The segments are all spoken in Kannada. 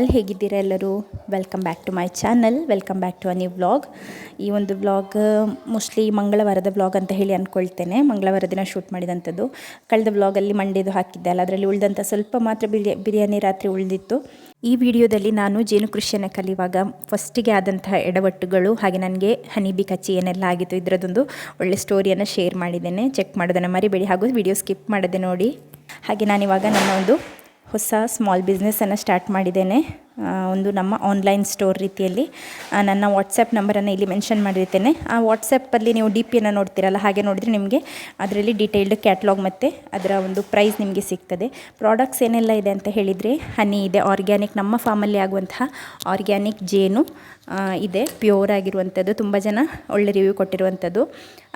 ಆಲ್, ಹೇಗಿದ್ದೀರಾ ಎಲ್ಲರೂ? Welcome back to my channel, welcome back to a new vlog. ಈ ಒಂದು ವ್ಲಾಗ್ ಮೋಸ್ಟ್ಲಿ ಮಂಗಳವಾರದ ವ್ಲಾಗ್ ಅಂತ ಹೇಳಿ ಅಂದ್ಕೊಳ್ತೇನೆ. ಮಂಗಳವಾರ ದಿನ ಶೂಟ್ ಮಾಡಿದಂಥದ್ದು. ಕಳೆದ ವ್ಲಾಗಲ್ಲಿ ಮಂಡೇದು ಹಾಕಿದ್ದೆ ಅಲ್ಲ, ಅದರಲ್ಲಿ ಉಳಿದಂಥ ಸ್ವಲ್ಪ ಮಾತ್ರ ಬಿರಿಯಾನಿ ರಾತ್ರಿ ಉಳಿದಿತ್ತು. ಈ ವಿಡಿಯೋದಲ್ಲಿ ನಾನು ಜೇನು ಕೃಷಿಯನ್ನು ಕಲಿಯುವಾಗ ಫಸ್ಟಿಗೆ ಆದಂತಹ ಎಡವಟ್ಟುಗಳು, ಹಾಗೆ ನನಗೆ ಹನಿಬಿ ಕಚ್ಚಿ ಏನೆಲ್ಲ ಆಗಿತ್ತು, ಇದರದೊಂದು ಒಳ್ಳೆ ಸ್ಟೋರಿಯನ್ನು ಶೇರ್ ಮಾಡಿದ್ದೇನೆ. ಚೆಕ್ ಮಾಡೋದನ್ನು ಮರಿಬೇಡಿ, ಹಾಗೂ ವಿಡಿಯೋ ಸ್ಕಿಪ್ ಮಾಡದೆ ನೋಡಿ. ಹಾಗೆ ನಾನಿವಾಗ ನನ್ನ ಒಂದು ಹೊಸ ಸ್ಮಾಲ್ ಬಿಸ್ನೆಸ್ಸನ್ನು ಸ್ಟಾರ್ಟ್ ಮಾಡಿದ್ದೇನೆ. ಒಂದು ನಮ್ಮ ಆನ್ಲೈನ್ ಸ್ಟೋರ್ ರೀತಿಯಲ್ಲಿ. ನನ್ನ ವಾಟ್ಸಪ್ ನಂಬರನ್ನು ಇಲ್ಲಿ ಮೆನ್ಷನ್ ಮಾಡಿರ್ತೇನೆ. ಆ ವಾಟ್ಸಪ್ಪಲ್ಲಿ ನೀವು ಡಿ ಪಿಯನ್ನು ನೋಡ್ತೀರಲ್ಲ, ಹಾಗೆ ನೋಡಿದರೆ ನಿಮಗೆ ಅದರಲ್ಲಿ ಡೀಟೇಲ್ಡ್ ಕ್ಯಾಟ್ಲಾಗ್ ಮತ್ತು ಅದರ ಒಂದು ಪ್ರೈಸ್ ನಿಮಗೆ ಸಿಗ್ತದೆ. ಪ್ರಾಡಕ್ಟ್ಸ್ ಏನೆಲ್ಲ ಇದೆ ಅಂತ ಹೇಳಿದರೆ, ಹನಿ ಇದೆ, ಆರ್ಗ್ಯಾನಿಕ್, ನಮ್ಮ ಫಾರ್ಮಲ್ಲಿ ಆಗುವಂತಹ ಆರ್ಗ್ಯಾನಿಕ್ ಜೇನು ಇದೆ, ಪ್ಯೂರ್ ಆಗಿರುವಂಥದ್ದು. ತುಂಬ ಜನ ಒಳ್ಳೆ ರಿವ್ಯೂ ಕೊಟ್ಟಿರುವಂಥದ್ದು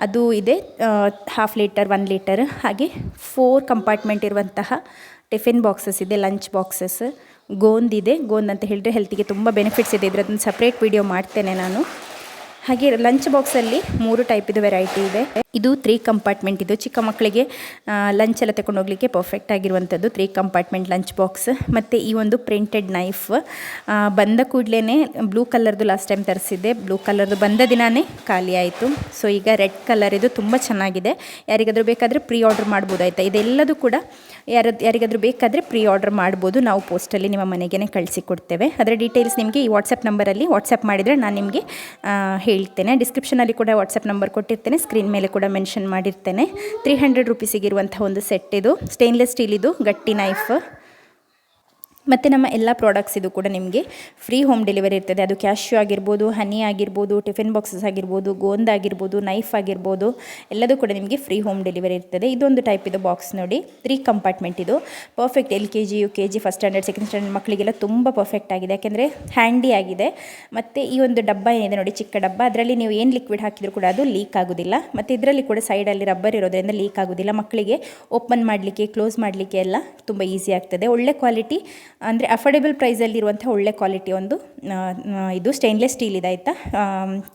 ಅದು ಇದೆ. 1/2 ಲೀಟರ್, 1 ಲೀಟರ್, ಹಾಗೆ 4 ಕಂಪಾರ್ಟ್ಮೆಂಟ್ ಇರುವಂತಹ ಟಿಫಿನ್ ಬಾಕ್ಸಸ್ ಇದೆ, ಲಂಚ್ ಬಾಕ್ಸಸ್. ಗೋಂದ್ ಇದೆ. ಗೋಂದ್ ಅಂತ ಹೇಳಿದ್ರೆ ಹೆಲ್ತಿಗೆ ತುಂಬ ಬೆನಿಫಿಟ್ಸ್ ಇದೆ, ಇದರದೊಂದು ಸಪ್ರೇಟ್ ವಿಡಿಯೋ ಮಾಡ್ತೇನೆ ನಾನು. ಹಾಗೆ ಲಂಚ್ ಬಾಕ್ಸಲ್ಲಿ 3 ಟೈಪಿದು ವೆರೈಟಿ ಇದೆ. ಇದು 3 ಕಂಪಾರ್ಟ್ಮೆಂಟ್. ಇದು ಚಿಕ್ಕ ಮಕ್ಕಳಿಗೆ ಲಂಚ್ ಎಲ್ಲ ತಗೊಂಡು ಹೋಗಲಿಕ್ಕೆ ಪರ್ಫೆಕ್ಟ್ ಆಗಿರುವಂಥದ್ದು 3 ಕಂಪಾರ್ಟ್ಮೆಂಟ್ ಲಂಚ್ ಬಾಕ್ಸ್. ಮತ್ತು ಈ ಒಂದು ಪ್ರಿಂಟೆಡ್ ನೈಫ್ ಬಂದ ಕೂಡಲೇ ಬ್ಲೂ ಕಲರ್ದು ಲಾಸ್ಟ್ ಟೈಮ್ ತರಿಸಿದ್ದೆ. ಬ್ಲೂ ಕಲರ್ದು ಬಂದ ದಿನಾನೇ ಖಾಲಿ ಆಯಿತು. ಸೊ ಈಗ ರೆಡ್ ಕಲರ್ ಇದು ತುಂಬ ಚೆನ್ನಾಗಿದೆ. ಯಾರಿಗಾದರೂ ಬೇಕಾದರೆ ಪ್ರೀ ಆರ್ಡರ್ ಮಾಡ್ಬೋದು, ಆಯಿತಾ? ಇದೆಲ್ಲದೂ ಕೂಡ ಯಾರಿಗಾದರೂ ಬೇಕಾದರೆ ಪ್ರೀ ಆರ್ಡರ್ ಮಾಡ್ಬೋದು. ನಾವು ಪೋಸ್ಟಲ್ಲಿ ನಿಮ್ಮ ಮನೆಗೇ ಕಳಿಸಿಕೊಡ್ತೇವೆ. ಅದರ ಡೀಟೇಲ್ಸ್ ನಿಮಗೆ ಈ ವಾಟ್ಸಪ್ ನಂಬರಲ್ಲಿ ವಾಟ್ಸಪ್ ಮಾಡಿದರೆ ನಾನು ನಿಮಗೆ ಹೇಳ್ತೇನೆ. ಡಿಸ್ಕ್ರಿಪ್ಷನಲ್ಲಿ ಕೂಡ ವಾಟ್ಸಪ್ ನಂಬರ್ ಕೊಟ್ಟಿರ್ತೇನೆ, ಸ್ಕ್ರೀನ್ ಮೇಲೆ ಕೂಡ ಮೆನ್ಷನ್ ಮಾಡಿರ್ತೇನೆ. 300 ರುಪೀಸಿಗಿರುವಂಥ ಒಂದು ಸೆಟ್ ಇದು. ಸ್ಟೇನ್ಲೆಸ್ ಸ್ಟೀಲ್ ಇದು ಗಟ್ಟಿ ನೈಫ್. ಮತ್ತು ನಮ್ಮ ಎಲ್ಲ ಪ್ರಾಡಕ್ಟ್ಸ್ ಇದು ಕೂಡ ನಿಮಗೆ ಫ್ರೀ ಹೋಮ್ ಡೆಲಿವರಿ ಇರ್ತದೆ. ಅದು ಕ್ಯಾಶ್ಯೂ ಆಗಿರ್ಬೋದು, ಹನಿ ಆಗಿರ್ಬೋದು, ಟಿಫಿನ್ ಬಾಕ್ಸಸ್ ಆಗಿರ್ಬೋದು, ಗೋಂದ್ ಆಗಿರ್ಬೋದು, ನೈಫ್ ಆಗಿರ್ಬೋದು, ಎಲ್ಲದೂ ಕೂಡ ನಿಮಗೆ ಫ್ರೀ ಹೋಮ್ ಡೆಲಿವರಿ ಇರ್ತದೆ. ಇದೊಂದು ಟೈಪ್ ಇದು ಬಾಕ್ಸ್ ನೋಡಿ, 3 ಕಂಪಾರ್ಟ್ಮೆಂಟ್ ಇದು. Perfect LKG, UKG, first standard, second standard ಮಕ್ಕಳಿಗೆಲ್ಲ ತುಂಬ ಪರ್ಫೆಕ್ಟ್ ಆಗಿದೆ, ಯಾಕೆಂದರೆ ಹ್ಯಾಂಡಿ ಆಗಿದೆ. ಮತ್ತು ಈ ಒಂದು ಡಬ್ಬ ಏನಿದೆ ನೋಡಿ, ಚಿಕ್ಕ ಡಬ್ಬ, ಅದರಲ್ಲಿ ನೀವು ಏನು ಲಿಕ್ವಿಡ್ ಹಾಕಿದರೂ ಕೂಡ ಅದು ಲೀಕ್ ಆಗೋದಿಲ್ಲ. ಮತ್ತು ಇದರಲ್ಲಿ ಕೂಡ ಸೈಡಲ್ಲಿ ರಬ್ಬರ್ ಇರೋದ್ರಿಂದ ಲೀಕ್ ಆಗೋದಿಲ್ಲ. ಮಕ್ಕಳಿಗೆ ಓಪನ್ ಮಾಡಲಿಕ್ಕೆ, ಕ್ಲೋಸ್ ಮಾಡಲಿಕ್ಕೆ ಎಲ್ಲ ತುಂಬ ಈಸಿ ಆಗ್ತದೆ. ಒಳ್ಳೆ ಕ್ವಾಲಿಟಿ, ಅಂದರೆ ಅಫೋರ್ಡೆಬಲ್ ಪ್ರೈಸಲ್ಲಿರುವಂಥ ಒಳ್ಳೆ ಕ್ವಾಲಿಟಿ ಒಂದು ಇದು ಸ್ಟೇನ್ಲೆಸ್ ಸ್ಟೀಲ್ ಇದೆ, ಆಯಿತಾ?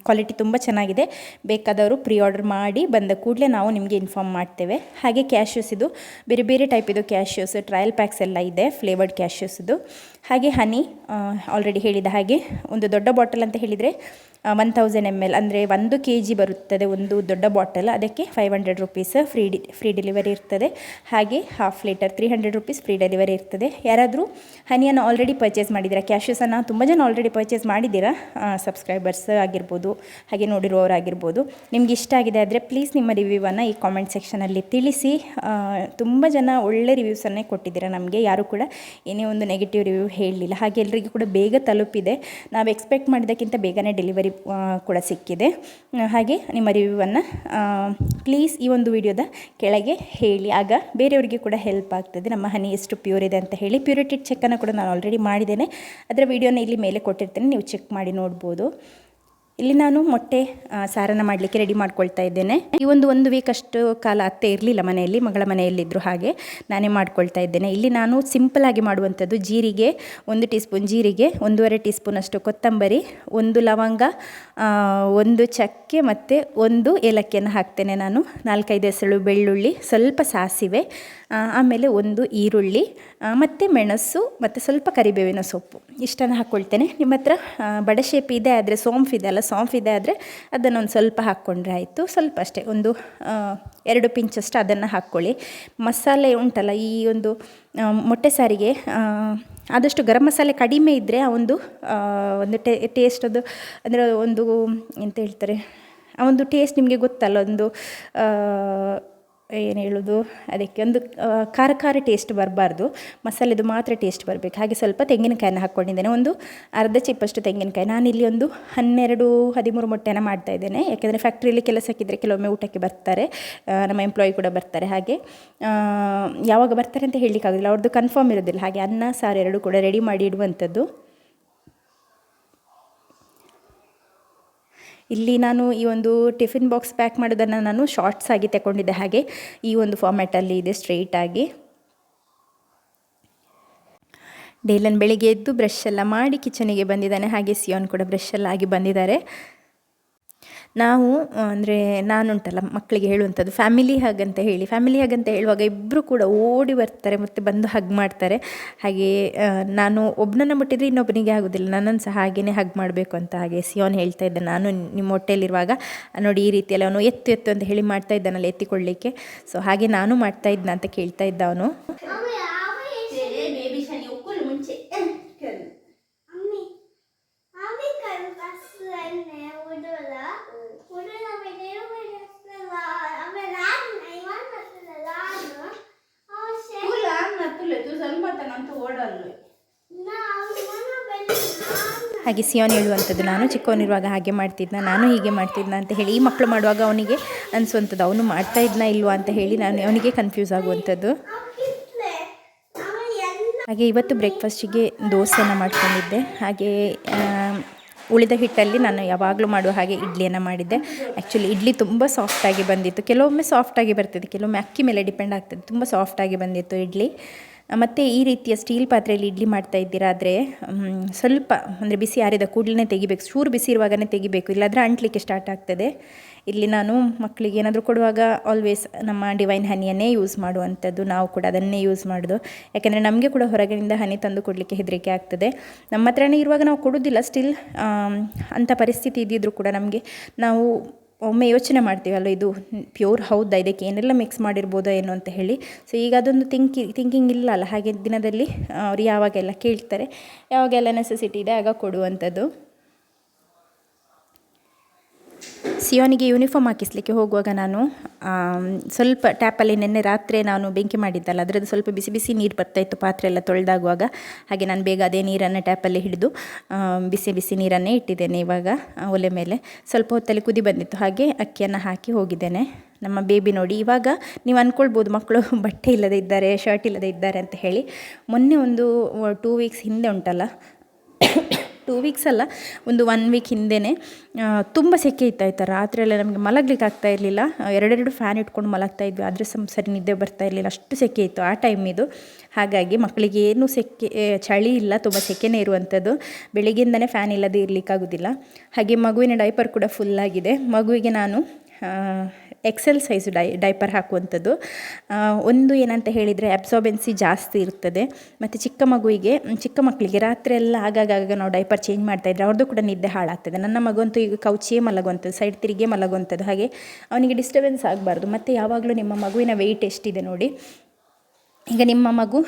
ಕ್ವಾಲಿಟಿ ತುಂಬ ಚೆನ್ನಾಗಿದೆ. ಬೇಕಾದವರು ಪ್ರೀ ಆರ್ಡರ್ ಮಾಡಿ ಬಂದ ಕೂಡಲೇ ನಾವು ನಿಮಗೆ ಇನ್ಫಾರ್ಮ್ ಮಾಡ್ತೇವೆ. ಹಾಗೆ ಕ್ಯಾಶ್ಯೂಸ್ ಇದು ಬೇರೆ ಬೇರೆ ಟೈಪ್ ಇದು ಕ್ಯಾಶ್ಯೂಸ್, ಟ್ರಯಲ್ ಪ್ಯಾಕ್ಸ್ ಎಲ್ಲ ಇದೆ, ಫ್ಲೇವರ್ಡ್ ಕ್ಯಾಶ್ಯೂಸ್ ಇದು. ಹಾಗೆ ಹನಿ ಆಲ್ರೆಡಿ ಹೇಳಿದ ಹಾಗೆ ಒಂದು ದೊಡ್ಡ ಬಾಟಲ್ ಅಂತ ಹೇಳಿದರೆ 1000 ml, ಅಂದರೆ 1 kg ಬರುತ್ತದೆ ಒಂದು ದೊಡ್ಡ ಬಾಟಲ್. ಅದಕ್ಕೆ 500 ರುಪೀಸ್ ಫ್ರೀ ಡೆಲಿವರಿ ಇರ್ತದೆ. ಹಾಗೆ 1/2 ಲೀಟರ್ 300 ರುಪೀಸ್ ಫ್ರೀ ಡೆಲಿವರಿ ಇರ್ತದೆ. ಯಾರಾದರೂ ಹನಿಯನ್ನು ಆಲ್ರೆಡಿ ಪರ್ಚೇಸ್ ಮಾಡಿದ್ದೀರಾ, ಕ್ಯಾಶ್ಯೂಸನ್ನು ತುಂಬ ಜನ ಆಲ್ರೆಡಿ ಪರ್ಚೇಸ್ ಮಾಡಿದ್ದೀರಾ, ಸಬ್ಸ್ಕ್ರೈಬರ್ಸ್ ಆಗಿರ್ಬೋದು, ಹಾಗೆ ನೋಡಿರುವವರಾಗಿರ್ಬೋದು. ನಿಮ್ಗೆ ಇಷ್ಟ ಆಗಿದೆ ಆದರೆ ಪ್ಲೀಸ್ ನಿಮ್ಮ ರಿವ್ಯೂವನ್ನು ಈ ಕಾಮೆಂಟ್ ಸೆಕ್ಷನಲ್ಲಿ ತಿಳಿಸಿ. ತುಂಬ ಜನ ಒಳ್ಳೆ ರಿವ್ಯೂಸನ್ನೇ ಕೊಟ್ಟಿದ್ದೀರಾ ನಮಗೆ, ಯಾರು ಕೂಡ ಏನೇ ಒಂದು ನೆಗೆಟಿವ್ ರಿವ್ಯೂ ಹೇಳಲಿಲ್ಲ. ಹಾಗೆ ಎಲ್ಲರಿಗೂ ಕೂಡ ಬೇಗ ತಲುಪಿದೆ, ನಾವು ಎಕ್ಸ್ಪೆಕ್ಟ್ ಮಾಡಿದ್ದಕ್ಕಿಂತ ಬೇಗನೆ ಡೆಲಿವರಿ ಕೂಡ ಸಿಕ್ಕಿದೆ. ಹಾಗೆ ನಿಮ್ಮ ರಿವ್ಯೂವನ್ನು ಪ್ಲೀಸ್ ಈ ಒಂದು ವಿಡಿಯೋದ ಕೆಳಗೆ ಹೇಳಿ, ಆಗ ಬೇರೆಯವರಿಗೆ ಕೂಡ ಹೆಲ್ಪ್ ಆಗ್ತದೆ. ನಮ್ಮ ಹನಿ ಎಷ್ಟು ಪ್ಯೂರ್ ಇದೆ ಅಂತ ಹೇಳಿ. ಪ್ಯೂರಿಟಿ ಚೆಕ್ಕನ್ನು ಕೂಡ ನಾನು ಆಲ್ರೆಡಿ ಮಾಡಿದ್ದೇನೆ, ಅದರ ವಿಡಿಯೋನ ಇಲ್ಲಿ ಮೇಲೆ ಕೊಟ್ಟಿರ್ತೇನೆ, ನೀವು ಚೆಕ್ ಮಾಡಿ ನೋಡ್ಬೋದು. ಇಲ್ಲಿ ನಾನು ಮೊಟ್ಟೆ ಸಾರನ್ನು ಮಾಡಲಿಕ್ಕೆ ರೆಡಿ ಮಾಡ್ಕೊಳ್ತಾ ಇದ್ದೇನೆ. ಈ ಒಂದು ವೀಕ್ ಅಷ್ಟು ಕಾಲ ಅತ್ತೆ ಇರಲಿಲ್ಲ ಮನೆಯಲ್ಲಿ, ಮಗಳ ಮನೆಯಲ್ಲಿದ್ದರು, ಹಾಗೆ ನಾನೇ ಮಾಡ್ಕೊಳ್ತಾ ಇದ್ದೇನೆ. ಇಲ್ಲಿ ನಾನು ಸಿಂಪಲಾಗಿ ಮಾಡುವಂಥದ್ದು ಜೀರಿಗೆ, 1 ಟೀ ಸ್ಪೂನ್ ಜೀರಿಗೆ, 1.5 ಟೀ ಸ್ಪೂನ್ ಅಷ್ಟು ಕೊತ್ತಂಬರಿ, 1 ಲವಂಗ, 1 ಚಕ್ಕೆ ಮತ್ತು 1 ಏಲಕ್ಕಿಯನ್ನು ಹಾಕ್ತೇನೆ ನಾನು. 4-5 ಎಸಳು ಬೆಳ್ಳುಳ್ಳಿ, ಸ್ವಲ್ಪ ಸಾಸಿವೆ, ಆಮೇಲೆ 1 ಈರುಳ್ಳಿ, ಮತ್ತು ಮೆಣಸು, ಮತ್ತು ಸ್ವಲ್ಪ ಕರಿಬೇವಿನ ಸೊಪ್ಪು, ಇಷ್ಟನ್ನು ಹಾಕ್ಕೊಳ್ತೇನೆ. ನಿಮ್ಮ ಹತ್ರ ಬಡಶೇಪ್ ಇದೆ ಆದರೆ, ಸೋಂಫ್ ಇದೆ ಆದರೆ ಅದನ್ನೊಂದು ಸ್ವಲ್ಪ ಹಾಕ್ಕೊಂಡ್ರೆ ಆಯಿತು. ಸ್ವಲ್ಪ ಅಷ್ಟೇ, ಒಂದು 2 ಪಿಂಚಷ್ಟು ಅದನ್ನು ಹಾಕ್ಕೊಳ್ಳಿ. ಮಸಾಲೆ ಉಂಟಲ್ಲ, ಈ ಒಂದು ಮೊಟ್ಟೆ ಸಾರಿಗೆ ಆದಷ್ಟು ಗರಂ ಮಸಾಲೆ ಕಡಿಮೆ ಇದ್ದರೆ ಆ ಒಂದು ಟೇಸ್ಟ್, ಅದು ಅಂದರೆ ಒಂದು ಎಂತ ಹೇಳ್ತಾರೆ, ಆ ಒಂದು ಟೇಸ್ಟ್ ನಿಮಗೆ ಗೊತ್ತಲ್ಲ, ಒಂದು ಏನು ಹೇಳೋದು, ಅದಕ್ಕೆ ಒಂದು ಖಾರ ಟೇಸ್ಟ್ ಬರಬಾರ್ದು, ಮಸಾಲೆದು ಮಾತ್ರ ಟೇಸ್ಟ್ ಬರಬೇಕು. ಹಾಗೆ ಸ್ವಲ್ಪ ತೆಂಗಿನಕಾಯನ್ನು ಹಾಕ್ಕೊಂಡಿದ್ದೇನೆ, ಒಂದು ಅರ್ಧ ಚಿಪ್ಪಷ್ಟು ತೆಂಗಿನಕಾಯಿ. ನಾನಿಲ್ಲಿ ಒಂದು 12-13 ಮೊಟ್ಟೆನ ಮಾಡ್ತಾಯಿದ್ದೇನೆ, ಯಾಕೆಂದರೆ ಫ್ಯಾಕ್ಟ್ರಿಯಲ್ಲಿ ಕೆಲಸಕ್ಕಿದ್ದರೆ ಕೆಲವೊಮ್ಮೆ ಊಟಕ್ಕೆ ಬರ್ತಾರೆ, ನಮ್ಮ ಎಂಪ್ಲಾಯಿ ಕೂಡ ಬರ್ತಾರೆ. ಹಾಗೆ ಯಾವಾಗ ಬರ್ತಾರೆ ಅಂತ ಹೇಳಲಿಕ್ಕಾಗೋದಿಲ್ಲ, ಅವ್ರದ್ದು ಕನ್ಫರ್ಮ್ ಇರೋದಿಲ್ಲ. ಹಾಗೆ ಅನ್ನ ಸಾರು 2 ಕೂಡ ರೆಡಿ ಮಾಡಿ ಇಡುವಂಥದ್ದು. ಇಲ್ಲಿ ನಾನು ಈ ಒಂದು ಟಿಫಿನ್ ಬಾಕ್ಸ್ ಪ್ಯಾಕ್ ಮಾಡೋದನ್ನು ನಾನು ಶಾರ್ಟ್ಸ್ ಆಗಿ ತಗೊಂಡಿದ್ದೆ, ಹಾಗೆ ಈ ಒಂದು ಫಾರ್ಮ್ಯಾಟಲ್ಲಿ ಇದೆ, ಸ್ಟ್ರೈಟ್ ಆಗಿ. ಡೇಲನ್ ಬೆಳಿಗ್ಗೆ ಎದ್ದು ಬ್ರಷ್ ಎಲ್ಲ ಮಾಡಿ ಕಿಚನಿಗೆ ಬಂದಿದ್ದಾನೆ, ಹಾಗೆ ಸಿಯೋನ್ ಕೂಡ ಬ್ರಷ್ ಎಲ್ಲ ಆಗಿ ಬಂದಿದ್ದಾರೆ. ನಾವು ಅಂದರೆ ನಾನುಂಟಲ್ಲ ಮಕ್ಕಳಿಗೆ ಹೇಳುವಂಥದ್ದು ಫ್ಯಾಮಿಲಿ ಹಗ್ ಅಂತ ಹೇಳಿ. ಫ್ಯಾಮಿಲಿ ಹಗ್ ಅಂತ ಹೇಳುವಾಗ ಇಬ್ಬರು ಕೂಡ ಓಡಿ ಬರ್ತಾರೆ ಮತ್ತು ಬಂದು ಹಗ್ ಮಾಡ್ತಾರೆ. ಹಾಗೆ ನಾನು ಒಬ್ಬನನ್ನು ಮುಟ್ಟಿದರೆ ಇನ್ನೊಬ್ಬನಿಗೆ ಆಗೋದಿಲ್ಲ, ನನ್ನನ್ನು ಸಹ ಹಾಗೆಯೇ ಹಗ್ ಮಾಡಬೇಕು ಅಂತ. ಹಾಗೆ ಸಿಯೋನ್ ಹೇಳ್ತಾ ಇದ್ದೆ, ನಾನು ನಿಮ್ಮ ಹೊಟ್ಟೆಯಲ್ಲಿರುವಾಗ ನೋಡಿ ಈ ರೀತಿಯಲ್ಲಿ ಅವನು ಎತ್ತು ಎತ್ತು ಅಂತ ಹೇಳಿ ಮಾಡ್ತಾ ಇದ್ದಾನಲ್ಲ ಎತ್ತಿಕೊಳ್ಳಲಿಕ್ಕೆ, ಸೊ ಹಾಗೆ ನಾನು ಮಾಡ್ತಾ ಇದ್ನ ಅಂತ ಕೇಳ್ತಾ ಇದ್ದ ಅವನು. ಹಾಗೆ ಸಿಯೋನ್ ಹೇಳುವಂಥದ್ದು, ನಾನು ಚಿಕ್ಕವನಿರುವಾಗ ಹಾಗೆ ಮಾಡ್ತಿದ್ನ, ನಾನು ಹೀಗೆ ಮಾಡ್ತಿದ್ನ ಅಂತ ಹೇಳಿ. ಈ ಮಕ್ಕಳು ಮಾಡುವಾಗ ಅವನಿಗೆ ಅನಿಸುವಂಥದ್ದು ಅವನು ಮಾಡ್ತಾ ಇದ್ನ ಇಲ್ವಾ ಅಂತ ಹೇಳಿ ನಾನು ಅವನಿಗೆ ಕನ್ಫ್ಯೂಸ್ ಆಗುವಂಥದ್ದು. ಹಾಗೆ ಇವತ್ತು ಬ್ರೇಕ್ಫಾಸ್ಟಿಗೆ ದೋಸೆನ ಮಾಡ್ಕೊಂಡಿದ್ದೆ. ಹಾಗೆ ಉಳಿದ ಹಿಟ್ಟಲ್ಲಿ ನಾನು ಯಾವಾಗಲೂ ಮಾಡುವ ಹಾಗೆ ಇಡ್ಲಿಯನ್ನು ಮಾಡಿದ್ದೆ. ಆ್ಯಕ್ಚುಲಿ ಇಡ್ಲಿ ತುಂಬ ಸಾಫ್ಟಾಗಿ ಬಂದಿತ್ತು. ಕೆಲವೊಮ್ಮೆ ಸಾಫ್ಟಾಗಿ ಬರ್ತಿದೆ, ಕೆಲವೊಮ್ಮೆ ಅಕ್ಕಿ ಮೇಲೆ ಡಿಪೆಂಡ್ ಆಗ್ತದೆ. ತುಂಬ ಸಾಫ್ಟಾಗಿ ಬಂದಿತ್ತು ಇಡ್ಲಿ. ಮತ್ತು ಈ ರೀತಿಯ ಸ್ಟೀಲ್ ಪಾತ್ರೆಯಲ್ಲಿ ಇಡ್ಲಿ ಮಾಡ್ತಾ ಇದ್ದೀರಾ ಆದರೆ ಸ್ವಲ್ಪ ಅಂದರೆ ಬಿಸಿ ಆರಿದ ಕೂಡಲೇ ತೆಗಿಬೇಕು, ಚೂರು ಬಿಸಿ ಇರುವಾಗಲೇ ತೆಗಿಬೇಕು, ಇಲ್ಲಾಂದರೆ ಅಂಟಲಿಕ್ಕೆ ಸ್ಟಾರ್ಟ್ ಆಗ್ತದೆ. ಇಲ್ಲಿ ನಾನು ಮಕ್ಕಳಿಗೆ ಏನಾದರೂ ಕೊಡುವಾಗ ಆಲ್ವೇಸ್ ನಮ್ಮ ಡಿವೈನ್ ಹನಿಯನ್ನೇ ಯೂಸ್ ಮಾಡುವಂಥದ್ದು. ನಾವು ಕೂಡ ಅದನ್ನೇ ಯೂಸ್ ಮಾಡೋದು, ಯಾಕೆಂದರೆ ನಮಗೆ ಕೂಡ ಹೊರಗಿನಿಂದ ಹನಿ ತಂದು ಕೊಡಲಿಕ್ಕೆ ಹೆದರಿಕೆ ಆಗ್ತದೆ. ನಮ್ಮ ಹತ್ರನೇ ಇರುವಾಗ ನಾವು ಕೊಡೋದಿಲ್ಲ, ಸ್ಟಿಲ್ ಅಂಥ ಪರಿಸ್ಥಿತಿ ಇದ್ದಿದ್ದರೂ ಕೂಡ ನಮಗೆ ನಾವು ಒಮ್ಮೆ ಯೋಚನೆ ಮಾಡ್ತೀವಲ್ಲ, ಇದು ಪ್ಯೂರ್ ಹೌದಾ, ಇದಕ್ಕೆ ಏನೆಲ್ಲ ಮಿಕ್ಸ್ ಮಾಡಿರ್ಬೋದೋ ಏನೋ ಅಂತ ಹೇಳಿ. ಸೊ ಈಗ ಅದೊಂದು ಥಿಂಕಿಂಗ್ ಇಲ್ಲ ಅಲ್ಲ. ಹಾಗೆ ದಿನದಲ್ಲಿ ಅವ್ರು ಯಾವಾಗೆಲ್ಲ ಕೇಳ್ತಾರೆ, ಯಾವಾಗೆಲ್ಲ ನೆಸೆಸಿಟಿ ಇದೆ ಆಗ ಕೊಡುವಂಥದ್ದು. ಸಿಯೋನಿಗೆ ಯೂನಿಫಾರ್ಮ್ ಹಾಕಿಸ್ಲಿಕ್ಕೆ ಹೋಗುವಾಗ ನಾನು ಸ್ವಲ್ಪ ಟ್ಯಾಪಲ್ಲಿ ನಿನ್ನೆ ರಾತ್ರಿ ನಾನು ಬೆಂಕಿ ಮಾಡಿದ್ದಲ್ಲ, ಅದರದ್ದು ಸ್ವಲ್ಪ ಬಿಸಿ ಬಿಸಿ ನೀರು ಬರ್ತಾಯಿತ್ತು ಪಾತ್ರೆ ಎಲ್ಲ ತೊಳೆದಾಗುವಾಗ. ಹಾಗೆ ನಾನು ಬೇಗ ಅದೇ ನೀರನ್ನು ಟ್ಯಾಪಲ್ಲಿ ಹಿಡಿದು ಬಿಸಿ ಬಿಸಿ ನೀರನ್ನೇ ಇಟ್ಟಿದ್ದೇನೆ ಇವಾಗ ಒಲೆ ಮೇಲೆ. ಸ್ವಲ್ಪ ಹೊತ್ತಲ್ಲಿ ಕುದಿ ಬಂದಿತ್ತು, ಹಾಗೆ ಅಕ್ಕಿಯನ್ನು ಹಾಕಿ ಹೋಗಿದ್ದೇನೆ. ನಮ್ಮ ಬೇಬಿ ನೋಡಿ, ಇವಾಗ ನೀವು ಅಂದ್ಕೊಳ್ಬೋದು ಮಕ್ಕಳು ಬಟ್ಟೆ ಇಲ್ಲದೆ ಇದ್ದಾರೆ, ಶರ್ಟ್ ಇಲ್ಲದೆ ಇದ್ದಾರೆ ಅಂತ ಹೇಳಿ. ಮೊನ್ನೆ ಒಂದು 2 ವೀಕ್ಸ್ ಹಿಂದೆ ಉಂಟಲ್ಲ, 2 ವೀಕ್ಸ್ ಅಲ್ಲ, ಒಂದು 1 ವೀಕ್ ಹಿಂದೆಯೇ ತುಂಬ ಸೆಕೆ ಇತ್ತಾಯ್ತು. ರಾತ್ರಿಯೆಲ್ಲ ನಮಗೆ ಮಲಗಲಿಕ್ಕೆ ಆಗ್ತಾ ಇರಲಿಲ್ಲ. 2 ಫ್ಯಾನ್ ಇಟ್ಕೊಂಡು ಮಲಗ್ತಾ ಇದ್ವಿ, ಆದರೆ ಸರಿ ನಿದ್ದೆ ಬರ್ತಾ ಇರಲಿಲ್ಲ, ಅಷ್ಟು ಸೆಕೆ ಇತ್ತು ಆ ಟೈಮ್ ಇದು. ಹಾಗಾಗಿ ಮಕ್ಕಳಿಗೆ ಏನೂ ಸೆಕೆ ಚಳಿ ಇಲ್ಲ, ತುಂಬ ಸೆಕೆನೇ ಇರುವಂಥದ್ದು. ಬೆಳಿಗ್ಗೆಯಿಂದನೇ ಫ್ಯಾನ್ ಇಲ್ಲದೆ ಇರಲಿಕ್ಕಾಗೋದಿಲ್ಲ. ಹಾಗೆ ಮಗುವಿನ ಡೈಪರ್ ಕೂಡ ಫುಲ್ಲಾಗಿದೆ. ಮಗುವಿಗೆ ನಾನು ಎಕ್ಸೆಲ್ ಸೈಜು ಡೈಪರ್ ಹಾಕುವಂಥದ್ದು. ಒಂದು ಏನಂತ ಹೇಳಿದರೆ ಅಬ್ಸಾರ್ಬೆನ್ಸಿ ಜಾಸ್ತಿ ಇರ್ತದೆ. ಮತ್ತು ಚಿಕ್ಕ ಮಕ್ಕಳಿಗೆ ರಾತ್ರಿ ಎಲ್ಲ ಆಗಾಗ ನಾವು ಡೈಪರ್ ಚೇಂಜ್ ಮಾಡ್ತಾಯಿದ್ರೆ ಅವ್ರದ್ದು ಕೂಡ ನಿದ್ದೆ ಹಾಳಾಗ್ತದೆ. ನನ್ನ ಮಗಂತೂ ಈಗ ಕೌಚಿಯೇ ಮಲಗುವಂಥದ್ದು, ಸೈಡ್ ತಿರುಗಿಯೇ ಮಲಗುವಂಥದ್ದು. ಹಾಗೆ ಅವನಿಗೆ ಡಿಸ್ಟರ್ಬೆನ್ಸ್ ಆಗಬಾರ್ದು. ಮತ್ತು ಯಾವಾಗಲೂ ನಿಮ್ಮ ಮಗುವಿನ ವೆಯ್ಟ್ ಎಷ್ಟಿದೆ ನೋಡಿ. ಈಗ ನಿಮ್ಮ ಮಗು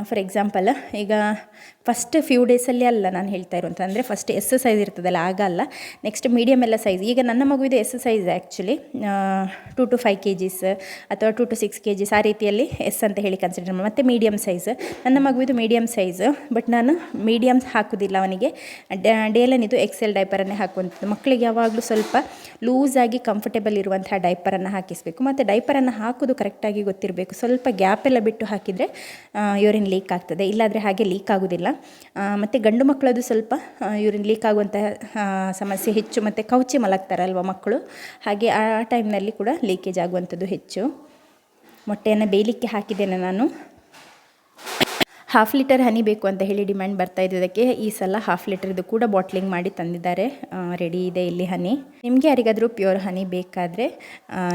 ಫಾರ್ ಎಕ್ಸಾಂಪಲ್ ಈಗ ಫಸ್ಟ್ ಫ್ಯೂ ಡೇಸಲ್ಲಿ ಅಲ್ಲ ನಾನು ಹೇಳ್ತಾ ಇರುವಂಥ, ಅಂದರೆ ಫಸ್ಟ್ ಎಸ್ ಸೈಜ್ ಇರ್ತದಲ್ಲ ಆಗ ಅಲ್ಲ, ನೆಕ್ಸ್ಟ್ ಮೀಡಿಯಮ್ ಎಲ್ಲ ಸೈಜ್. ಈಗ ನನ್ನ ಮಗುವಿದೆ S size actually 2 to 5 kgs ಅಥವಾ 2 to 6 kgs ಆ ರೀತಿಯಲ್ಲಿ ಎಸ್ ಅಂತ ಹೇಳಿ ಕನ್ಸಿಡರ್ ಮಾಡಿ. ಮತ್ತು ಮೀಡಿಯಮ್ ಸೈಜ್, ನನ್ನ ಮಗುವಿದು ಮೀಡಿಯಮ್ ಸೈಜ್. ಬಟ್ ನಾನು ಮೀಡಿಯಮ್ಸ್ ಹಾಕೋದಿಲ್ಲ ಅವನಿಗೆ, ಡೇಲನಿದು ಎಕ್ಸೆಲ್ ಡೈಪರನ್ನೇ ಹಾಕುವಂಥದ್ದು. ಮಕ್ಕಳಿಗೆ ಯಾವಾಗಲೂ ಸ್ವಲ್ಪ ಲೂಸಾಗಿ ಕಂಫರ್ಟೇಬಲ್ ಇರುವಂಥ ಡೈಪರನ್ನು ಹಾಕಿಸಬೇಕು. ಮತ್ತು ಡೈಪರನ್ನು ಹಾಕೋದು ಕರೆಕ್ಟಾಗಿ ಗೊತ್ತಿರಬೇಕು. ಸ್ವಲ್ಪ ಗ್ಯಾಪೆಲ್ಲ ಬಿಟ್ಟು ಹಾಕಿದರೆ ಯೂರಿನ್ ಲೀಕ್ ಆಗ್ತದೆ, ಇಲ್ಲಾಂದರೆ ಹಾಗೆ ಲೀಕ್ ಆಗೋದಿಲ್ಲ. ಮತ್ತು ಗಂಡು ಮಕ್ಕಳದು ಸ್ವಲ್ಪ ಯೂರಿನ್ ಲೀಕ್ ಆಗುವಂತಹ ಸಮಸ್ಯೆ ಹೆಚ್ಚು. ಮತ್ತು ಕೌಚಿ ಮಲಗ್ತಾರಲ್ವ ಮಕ್ಕಳು, ಹಾಗೆ ಆ ಟೈಮ್ನಲ್ಲಿ ಕೂಡ ಲೀಕೇಜ್ ಆಗುವಂಥದ್ದು ಹೆಚ್ಚು. ಮೊಟ್ಟೆಯನ್ನು ಬೇಯಲಿಕ್ಕೆ ಹಾಕಿದ್ದೇನೆ ನಾನು. 1/2 ಲೀಟರ್ ಹನಿ ಬೇಕು ಅಂತ ಹೇಳಿ ಡಿಮ್ಯಾಂಡ್ ಬರ್ತಾ ಇದ್ದದಕ್ಕೆ ಈ ಸಲ 1/2 ಲೀಟರ್ದು ಕೂಡ ಬಾಟ್ಲಿಂಗ್ ಮಾಡಿ ತಂದಿದ್ದಾರೆ. ರೆಡಿ ಇದೆ ಇಲ್ಲಿ ಹನಿ. ನಿಮಗೆ ಯಾರಿಗಾದರೂ ಪ್ಯೂರ್ ಹನಿ ಬೇಕಾದರೆ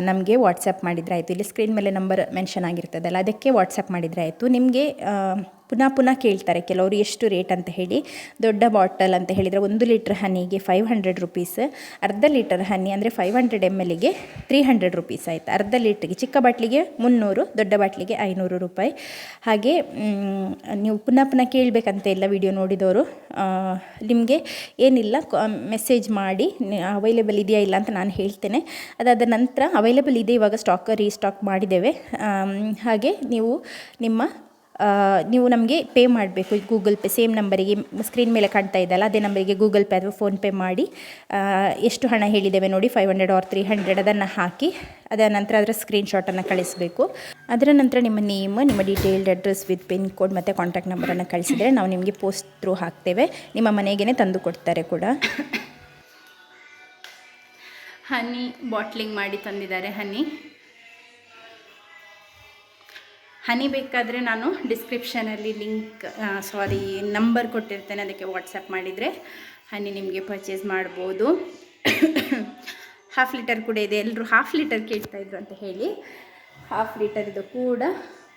ನಮಗೆ ವಾಟ್ಸಪ್ ಮಾಡಿದರೆ ಆಯಿತು. ಇಲ್ಲಿ ಸ್ಕ್ರೀನ್ ಮೇಲೆ ನಂಬರ್ ಮೆನ್ಷನ್ ಆಗಿರ್ತದಲ್ಲ, ಅದಕ್ಕೆ ವಾಟ್ಸಪ್ ಮಾಡಿದರೆ ಆಯಿತು. ನಿಮಗೆ ಪುನಃ ಕೇಳ್ತಾರೆ ಕೆಲವರು ಎಷ್ಟು ರೇಟ್ ಅಂತ ಹೇಳಿ. ದೊಡ್ಡ ಬಾಟಲ್ ಅಂತ ಹೇಳಿದರೆ 1 ಲೀಟ್ರ್ ಹನಿಗೆ 500 rupees, ಅರ್ಧ ಲೀಟರ್ ಹನಿ ಅಂದರೆ 500 mlಗೆ 300 rupees ಆಯಿತು. ಅರ್ಧ ಲೀಟ್ರಿಗೆ ಚಿಕ್ಕ ಬಾಟ್ಲಿಗೆ 300, ದೊಡ್ಡ ಬಾಟ್ಲಿಗೆ 500 ರೂಪಾಯಿ. ಹಾಗೆ ನೀವು ಪುನಃ ಕೇಳಬೇಕಂತ ಇಲ್ಲ. ವಿಡಿಯೋ ನೋಡಿದವರು ನಿಮಗೆ ಏನಿಲ್ಲ, ಮೆಸೇಜ್ ಮಾಡಿ ಅವೈಲೇಬಲ್ ಇದೆಯಾ ಇಲ್ಲ ಅಂತ ನಾನು ಹೇಳ್ತೇನೆ. ಅದಾದ ನಂತರ ಅವೈಲೇಬಲ್ ಇದೆ, ಇವಾಗ ರೀಸ್ಟಾಕ್ ಮಾಡಿದ್ದೇವೆ. ಹಾಗೆ ನೀವು ನಮಗೆ ಪೇ ಮಾಡಬೇಕು. ಗೂಗಲ್ ಪೇ ಸೇಮ್ ನಂಬರಿಗೆ ಸ್ಕ್ರೀನ್ ಮೇಲೆ ಕಾಣ್ತಾ ಇದ್ದಲ್ಲ, ಅದೇ ನಂಬರಿಗೆ ಗೂಗಲ್ ಪೇ ಅಥವಾ ಫೋನ್ಪೇ ಮಾಡಿ ಎಷ್ಟು ಹಣ ಹೇಳಿದ್ದೇವೆ ನೋಡಿ 500 or 300 ಅದನ್ನು ಹಾಕಿ, ಅದರ ನಂತರ ಅದರ ಸ್ಕ್ರೀನ್ಶಾಟನ್ನು ಕಳಿಸಬೇಕು. ಅದರ ನಂತರ ನಿಮ್ಮ ನೇಮ್, ನಿಮ್ಮ detailed address with pin code ಮತ್ತು ಕಾಂಟ್ಯಾಕ್ಟ್ ನಂಬರನ್ನು ಕಳಿಸಿದರೆ ನಾವು ನಿಮಗೆ ಪೋಸ್ಟ್ ಥ್ರೂ ಹಾಕ್ತೇವೆ. ನಿಮ್ಮ ಮನೆಗೇ ತಂದು ಕೊಡ್ತಾರೆ ಕೂಡ. ಹನಿ ಬಾಟ್ಲಿಂಗ್ ಮಾಡಿ ತಂದಿದ್ದಾರೆ. ಹನಿ ಬೇಕಾದರೆ ನಾನು ಡಿಸ್ಕ್ರಿಪ್ಷನಲ್ಲಿ ನಂಬರ್ ಕೊಟ್ಟಿರ್ತೇನೆ, ಅದಕ್ಕೆ ವಾಟ್ಸಪ್ ಮಾಡಿದರೆ ಹನಿ ನಿಮಗೆ ಪರ್ಚೇಸ್ ಮಾಡ್ಬೋದು. 1/2 ಲೀಟರ್ ಕೂಡ ಇದೆ. ಎಲ್ಲರೂ 1/2 ಲೀಟರ್ ಕೇಳ್ತಾಯಿದ್ರು ಅಂತ ಹೇಳಿ 1/2 ಲೀಟರ್ದು ಕೂಡ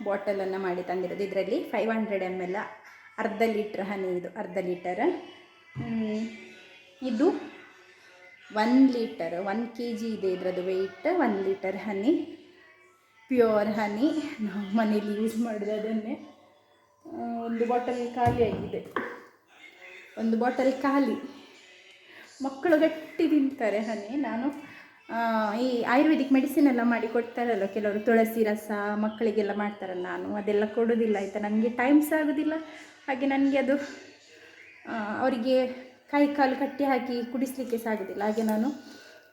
ಬಾಟಲನ್ನು ಮಾಡಿ ತಂದಿರೋದು. ಇದರಲ್ಲಿ 500 ml, ಅರ್ಧ ಲೀಟ್ರ್ ಹನಿ, ಇದು ಅರ್ಧ ಲೀಟರ್. ಇದು 1 ಲೀಟರ್, 1 kg ಇದೆ ಇದರದ್ದು ವೆಯ್ಟ್. 1 ಲೀಟರ್ ಹನಿ, ಪ್ಯೂರ್ ಹನಿ, ನಾವು ಮನೇಲಿ ಯೂಸ್ ಮಾಡಿದೆ ಅದನ್ನೇ. ಒಂದು ಬಾಟಲ್ ಖಾಲಿ ಆಗಿದೆ, ಒಂದು ಬಾಟಲ್ ಖಾಲಿ. ಮಕ್ಕಳು ಗಟ್ಟಿ ತಿಂತಾರೆ ಹನಿ. ನಾನು ಈ ಆಯುರ್ವೇದಿಕ್ ಮೆಡಿಸಿನ್ ಎಲ್ಲ ಮಾಡಿ ಕೊಡ್ತಾರಲ್ಲ ಕೆಲವರು, ತುಳಸಿ ರಸ ಮಕ್ಕಳಿಗೆಲ್ಲ ಮಾಡ್ತಾರಲ್ಲ, ನಾನು ಅದೆಲ್ಲ ಕೊಡೋದಿಲ್ಲ ಆಯಿತಾ. ನನಗೆ ಟೈಮ್ ಸಹ ಆಗೋದಿಲ್ಲ, ಹಾಗೆ ನನಗೆ ಅದು ಅವರಿಗೆ ಕೈ ಕಾಲು ಕಟ್ಟಿ ಹಾಕಿ ಕುಡಿಸಲಿಕ್ಕೆ ಸಹ ಆಗೋದಿಲ್ಲ. ಹಾಗೆ ನಾನು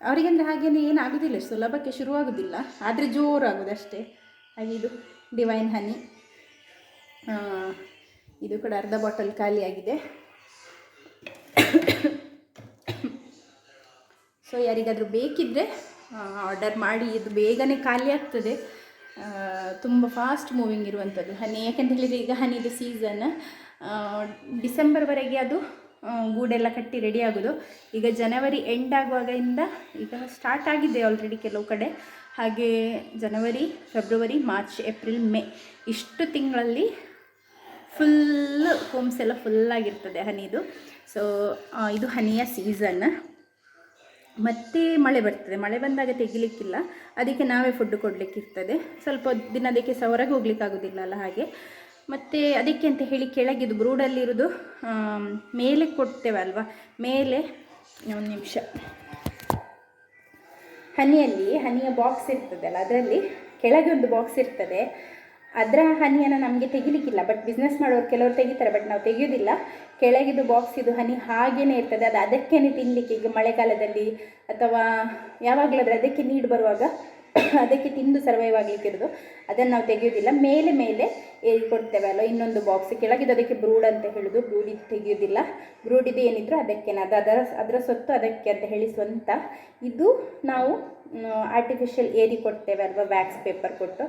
ಅವರಿಗಂದರೆ ಹಾಗೇನೆ ಏನಾಗೋದಿಲ್ಲ, ಸುಲಭಕ್ಕೆ ಶುರುವಾಗೋದಿಲ್ಲ, ಆದರೆ ಜೋರಾಗೋದು ಅಷ್ಟೇ. ಹಾಗೆ ಇದು ಡಿವೈನ್ ಹನಿ, ಇದು ಕೂಡ ಅರ್ಧ ಬಾಟಲ್ ಖಾಲಿಯಾಗಿದೆ. ಸೊ ಯಾರಿಗಾದರೂ ಬೇಕಿದ್ದರೆ ಆರ್ಡರ್ ಮಾಡಿ, ಇದು ಬೇಗನೆ ಖಾಲಿ ಆಗ್ತದೆ, ತುಂಬ ಫಾಸ್ಟ್ ಮೂವಿಂಗ್ ಇರುವಂಥದ್ದು ಹನಿ. ಯಾಕೆಂತ ಹೇಳಿದರೆ ಈಗ ಹನಿದು ಸೀಸನ್, ಡಿಸೆಂಬರ್ವರೆಗೆ ಅದು ಗೂಡೆಲ್ಲ ಕಟ್ಟಿ ರೆಡಿ ಆಗೋದು. ಈಗ ಜನವರಿ ಎಂಡ್ ಆಗುವಾಗಿಂದ ಈಗ ಸ್ಟಾರ್ಟ್ ಆಗಿದೆ ಆಲ್ರೆಡಿ ಕೆಲವು ಕಡೆ. ಹಾಗೆ ಜನವರಿ, ಫೆಬ್ರವರಿ, ಮಾರ್ಚ್, ಏಪ್ರಿಲ್, ಮೇ ಇಷ್ಟು ತಿಂಗಳಲ್ಲಿ ಫುಲ್ ಹೋಮ್ಸ್ ಎಲ್ಲ ಫುಲ್ಲಾಗಿರ್ತದೆ ಹನಿದು. ಸೊ ಇದು ಹನಿಯ ಸೀಸನ್. ಮತ್ತು ಮಳೆ ಬರ್ತದೆ, ಮಳೆ ಬಂದಾಗ ತೆಗಿಲಿಕ್ಕಿಲ್ಲ, ಅದಕ್ಕೆ ನಾವೇ ಫುಡ್ ಕೊಡಲಿಕ್ಕಿರ್ತದೆ. ಸ್ವಲ್ಪ ದಿನ ಅದಕ್ಕೆ ಸಹ ಹೊರಗೆ ಹೋಗ್ಲಿಕ್ಕಾಗೋದಿಲ್ಲ ಅಲ್ಲ, ಹಾಗೆ. ಮತ್ತು ಅದಕ್ಕೆ ಅಂತ ಹೇಳಿ ಕೆಳಗಿದು ಬ್ರೂಡಲ್ಲಿರೋದು ಮೇಲೆ ಕೊಡ್ತೇವೆ ಅಲ್ವಾ, ಮೇಲೆ ಒಂದು ನಿಮಿಷ, ಹನಿಯ ಬಾಕ್ಸ್ ಇರ್ತದಲ್ಲ, ಅದರಲ್ಲಿ ಕೆಳಗೆ ಒಂದು ಬಾಕ್ಸ್ ಇರ್ತದೆ. ಅದರ ಹನಿಯನ್ನು ನಮಗೆ ತೆಗಿಲಿಕ್ಕಿಲ್ಲ, ಬಟ್ ಬಿಸ್ನೆಸ್ ಮಾಡೋರು ಕೆಲವರು ತೆಗಿತಾರೆ, ಬಟ್ ನಾವು ತೆಗೆಯೋದಿಲ್ಲ. ಕೆಳಗಿದು ಬಾಕ್ಸ್ ಇದು ಹನಿ ಹಾಗೇ ಇರ್ತದೆ, ಅದು ಅದಕ್ಕೇ ತಿನ್ನಲಿಕ್ಕೆ. ಈಗ ಮಳೆಗಾಲದಲ್ಲಿ ಅಥವಾ ಯಾವಾಗಲಾದರೂ ಅದಕ್ಕೆ ನೀಡು ಬರುವಾಗ ಅದಕ್ಕೆ ತಿಂದು ಸರ್ವೈವ್ ಆಗಲಿಕ್ಕೆ ಇರೋದು, ಅದನ್ನು ನಾವು ತೆಗೆಯೋದಿಲ್ಲ. ಮೇಲೆ ಮೇಲೆ ಕೊಡ್ತೇವೆ ಅಲ್ಲ ಇನ್ನೊಂದು ಬಾಕ್ಸ್, ಕೆಳಗಿದು ಅದಕ್ಕೆ ಬ್ರೂಡ್ ಅಂತ ಹೇಳೋದು. ಬ್ರೂಡಿದು ತೆಗೆಯೋದಿಲ್ಲ, ಬ್ರೂಡಿದು ಏನಿದ್ರು ಅದಕ್ಕೆ, ಅದರ ಸೊತ್ತು ಅದಕ್ಕೆ ಅಂತ ಹೇಳಿ ಸ್ವಂತ. ಇದು ನಾವು ಆರ್ಟಿಫಿಷಿಯಲ್ ಏರಿ ಕೊಡ್ತೇವೆ ಅಲ್ವಾ, ವ್ಯಾಕ್ಸ್ ಪೇಪರ್ ಕೊಟ್ಟು,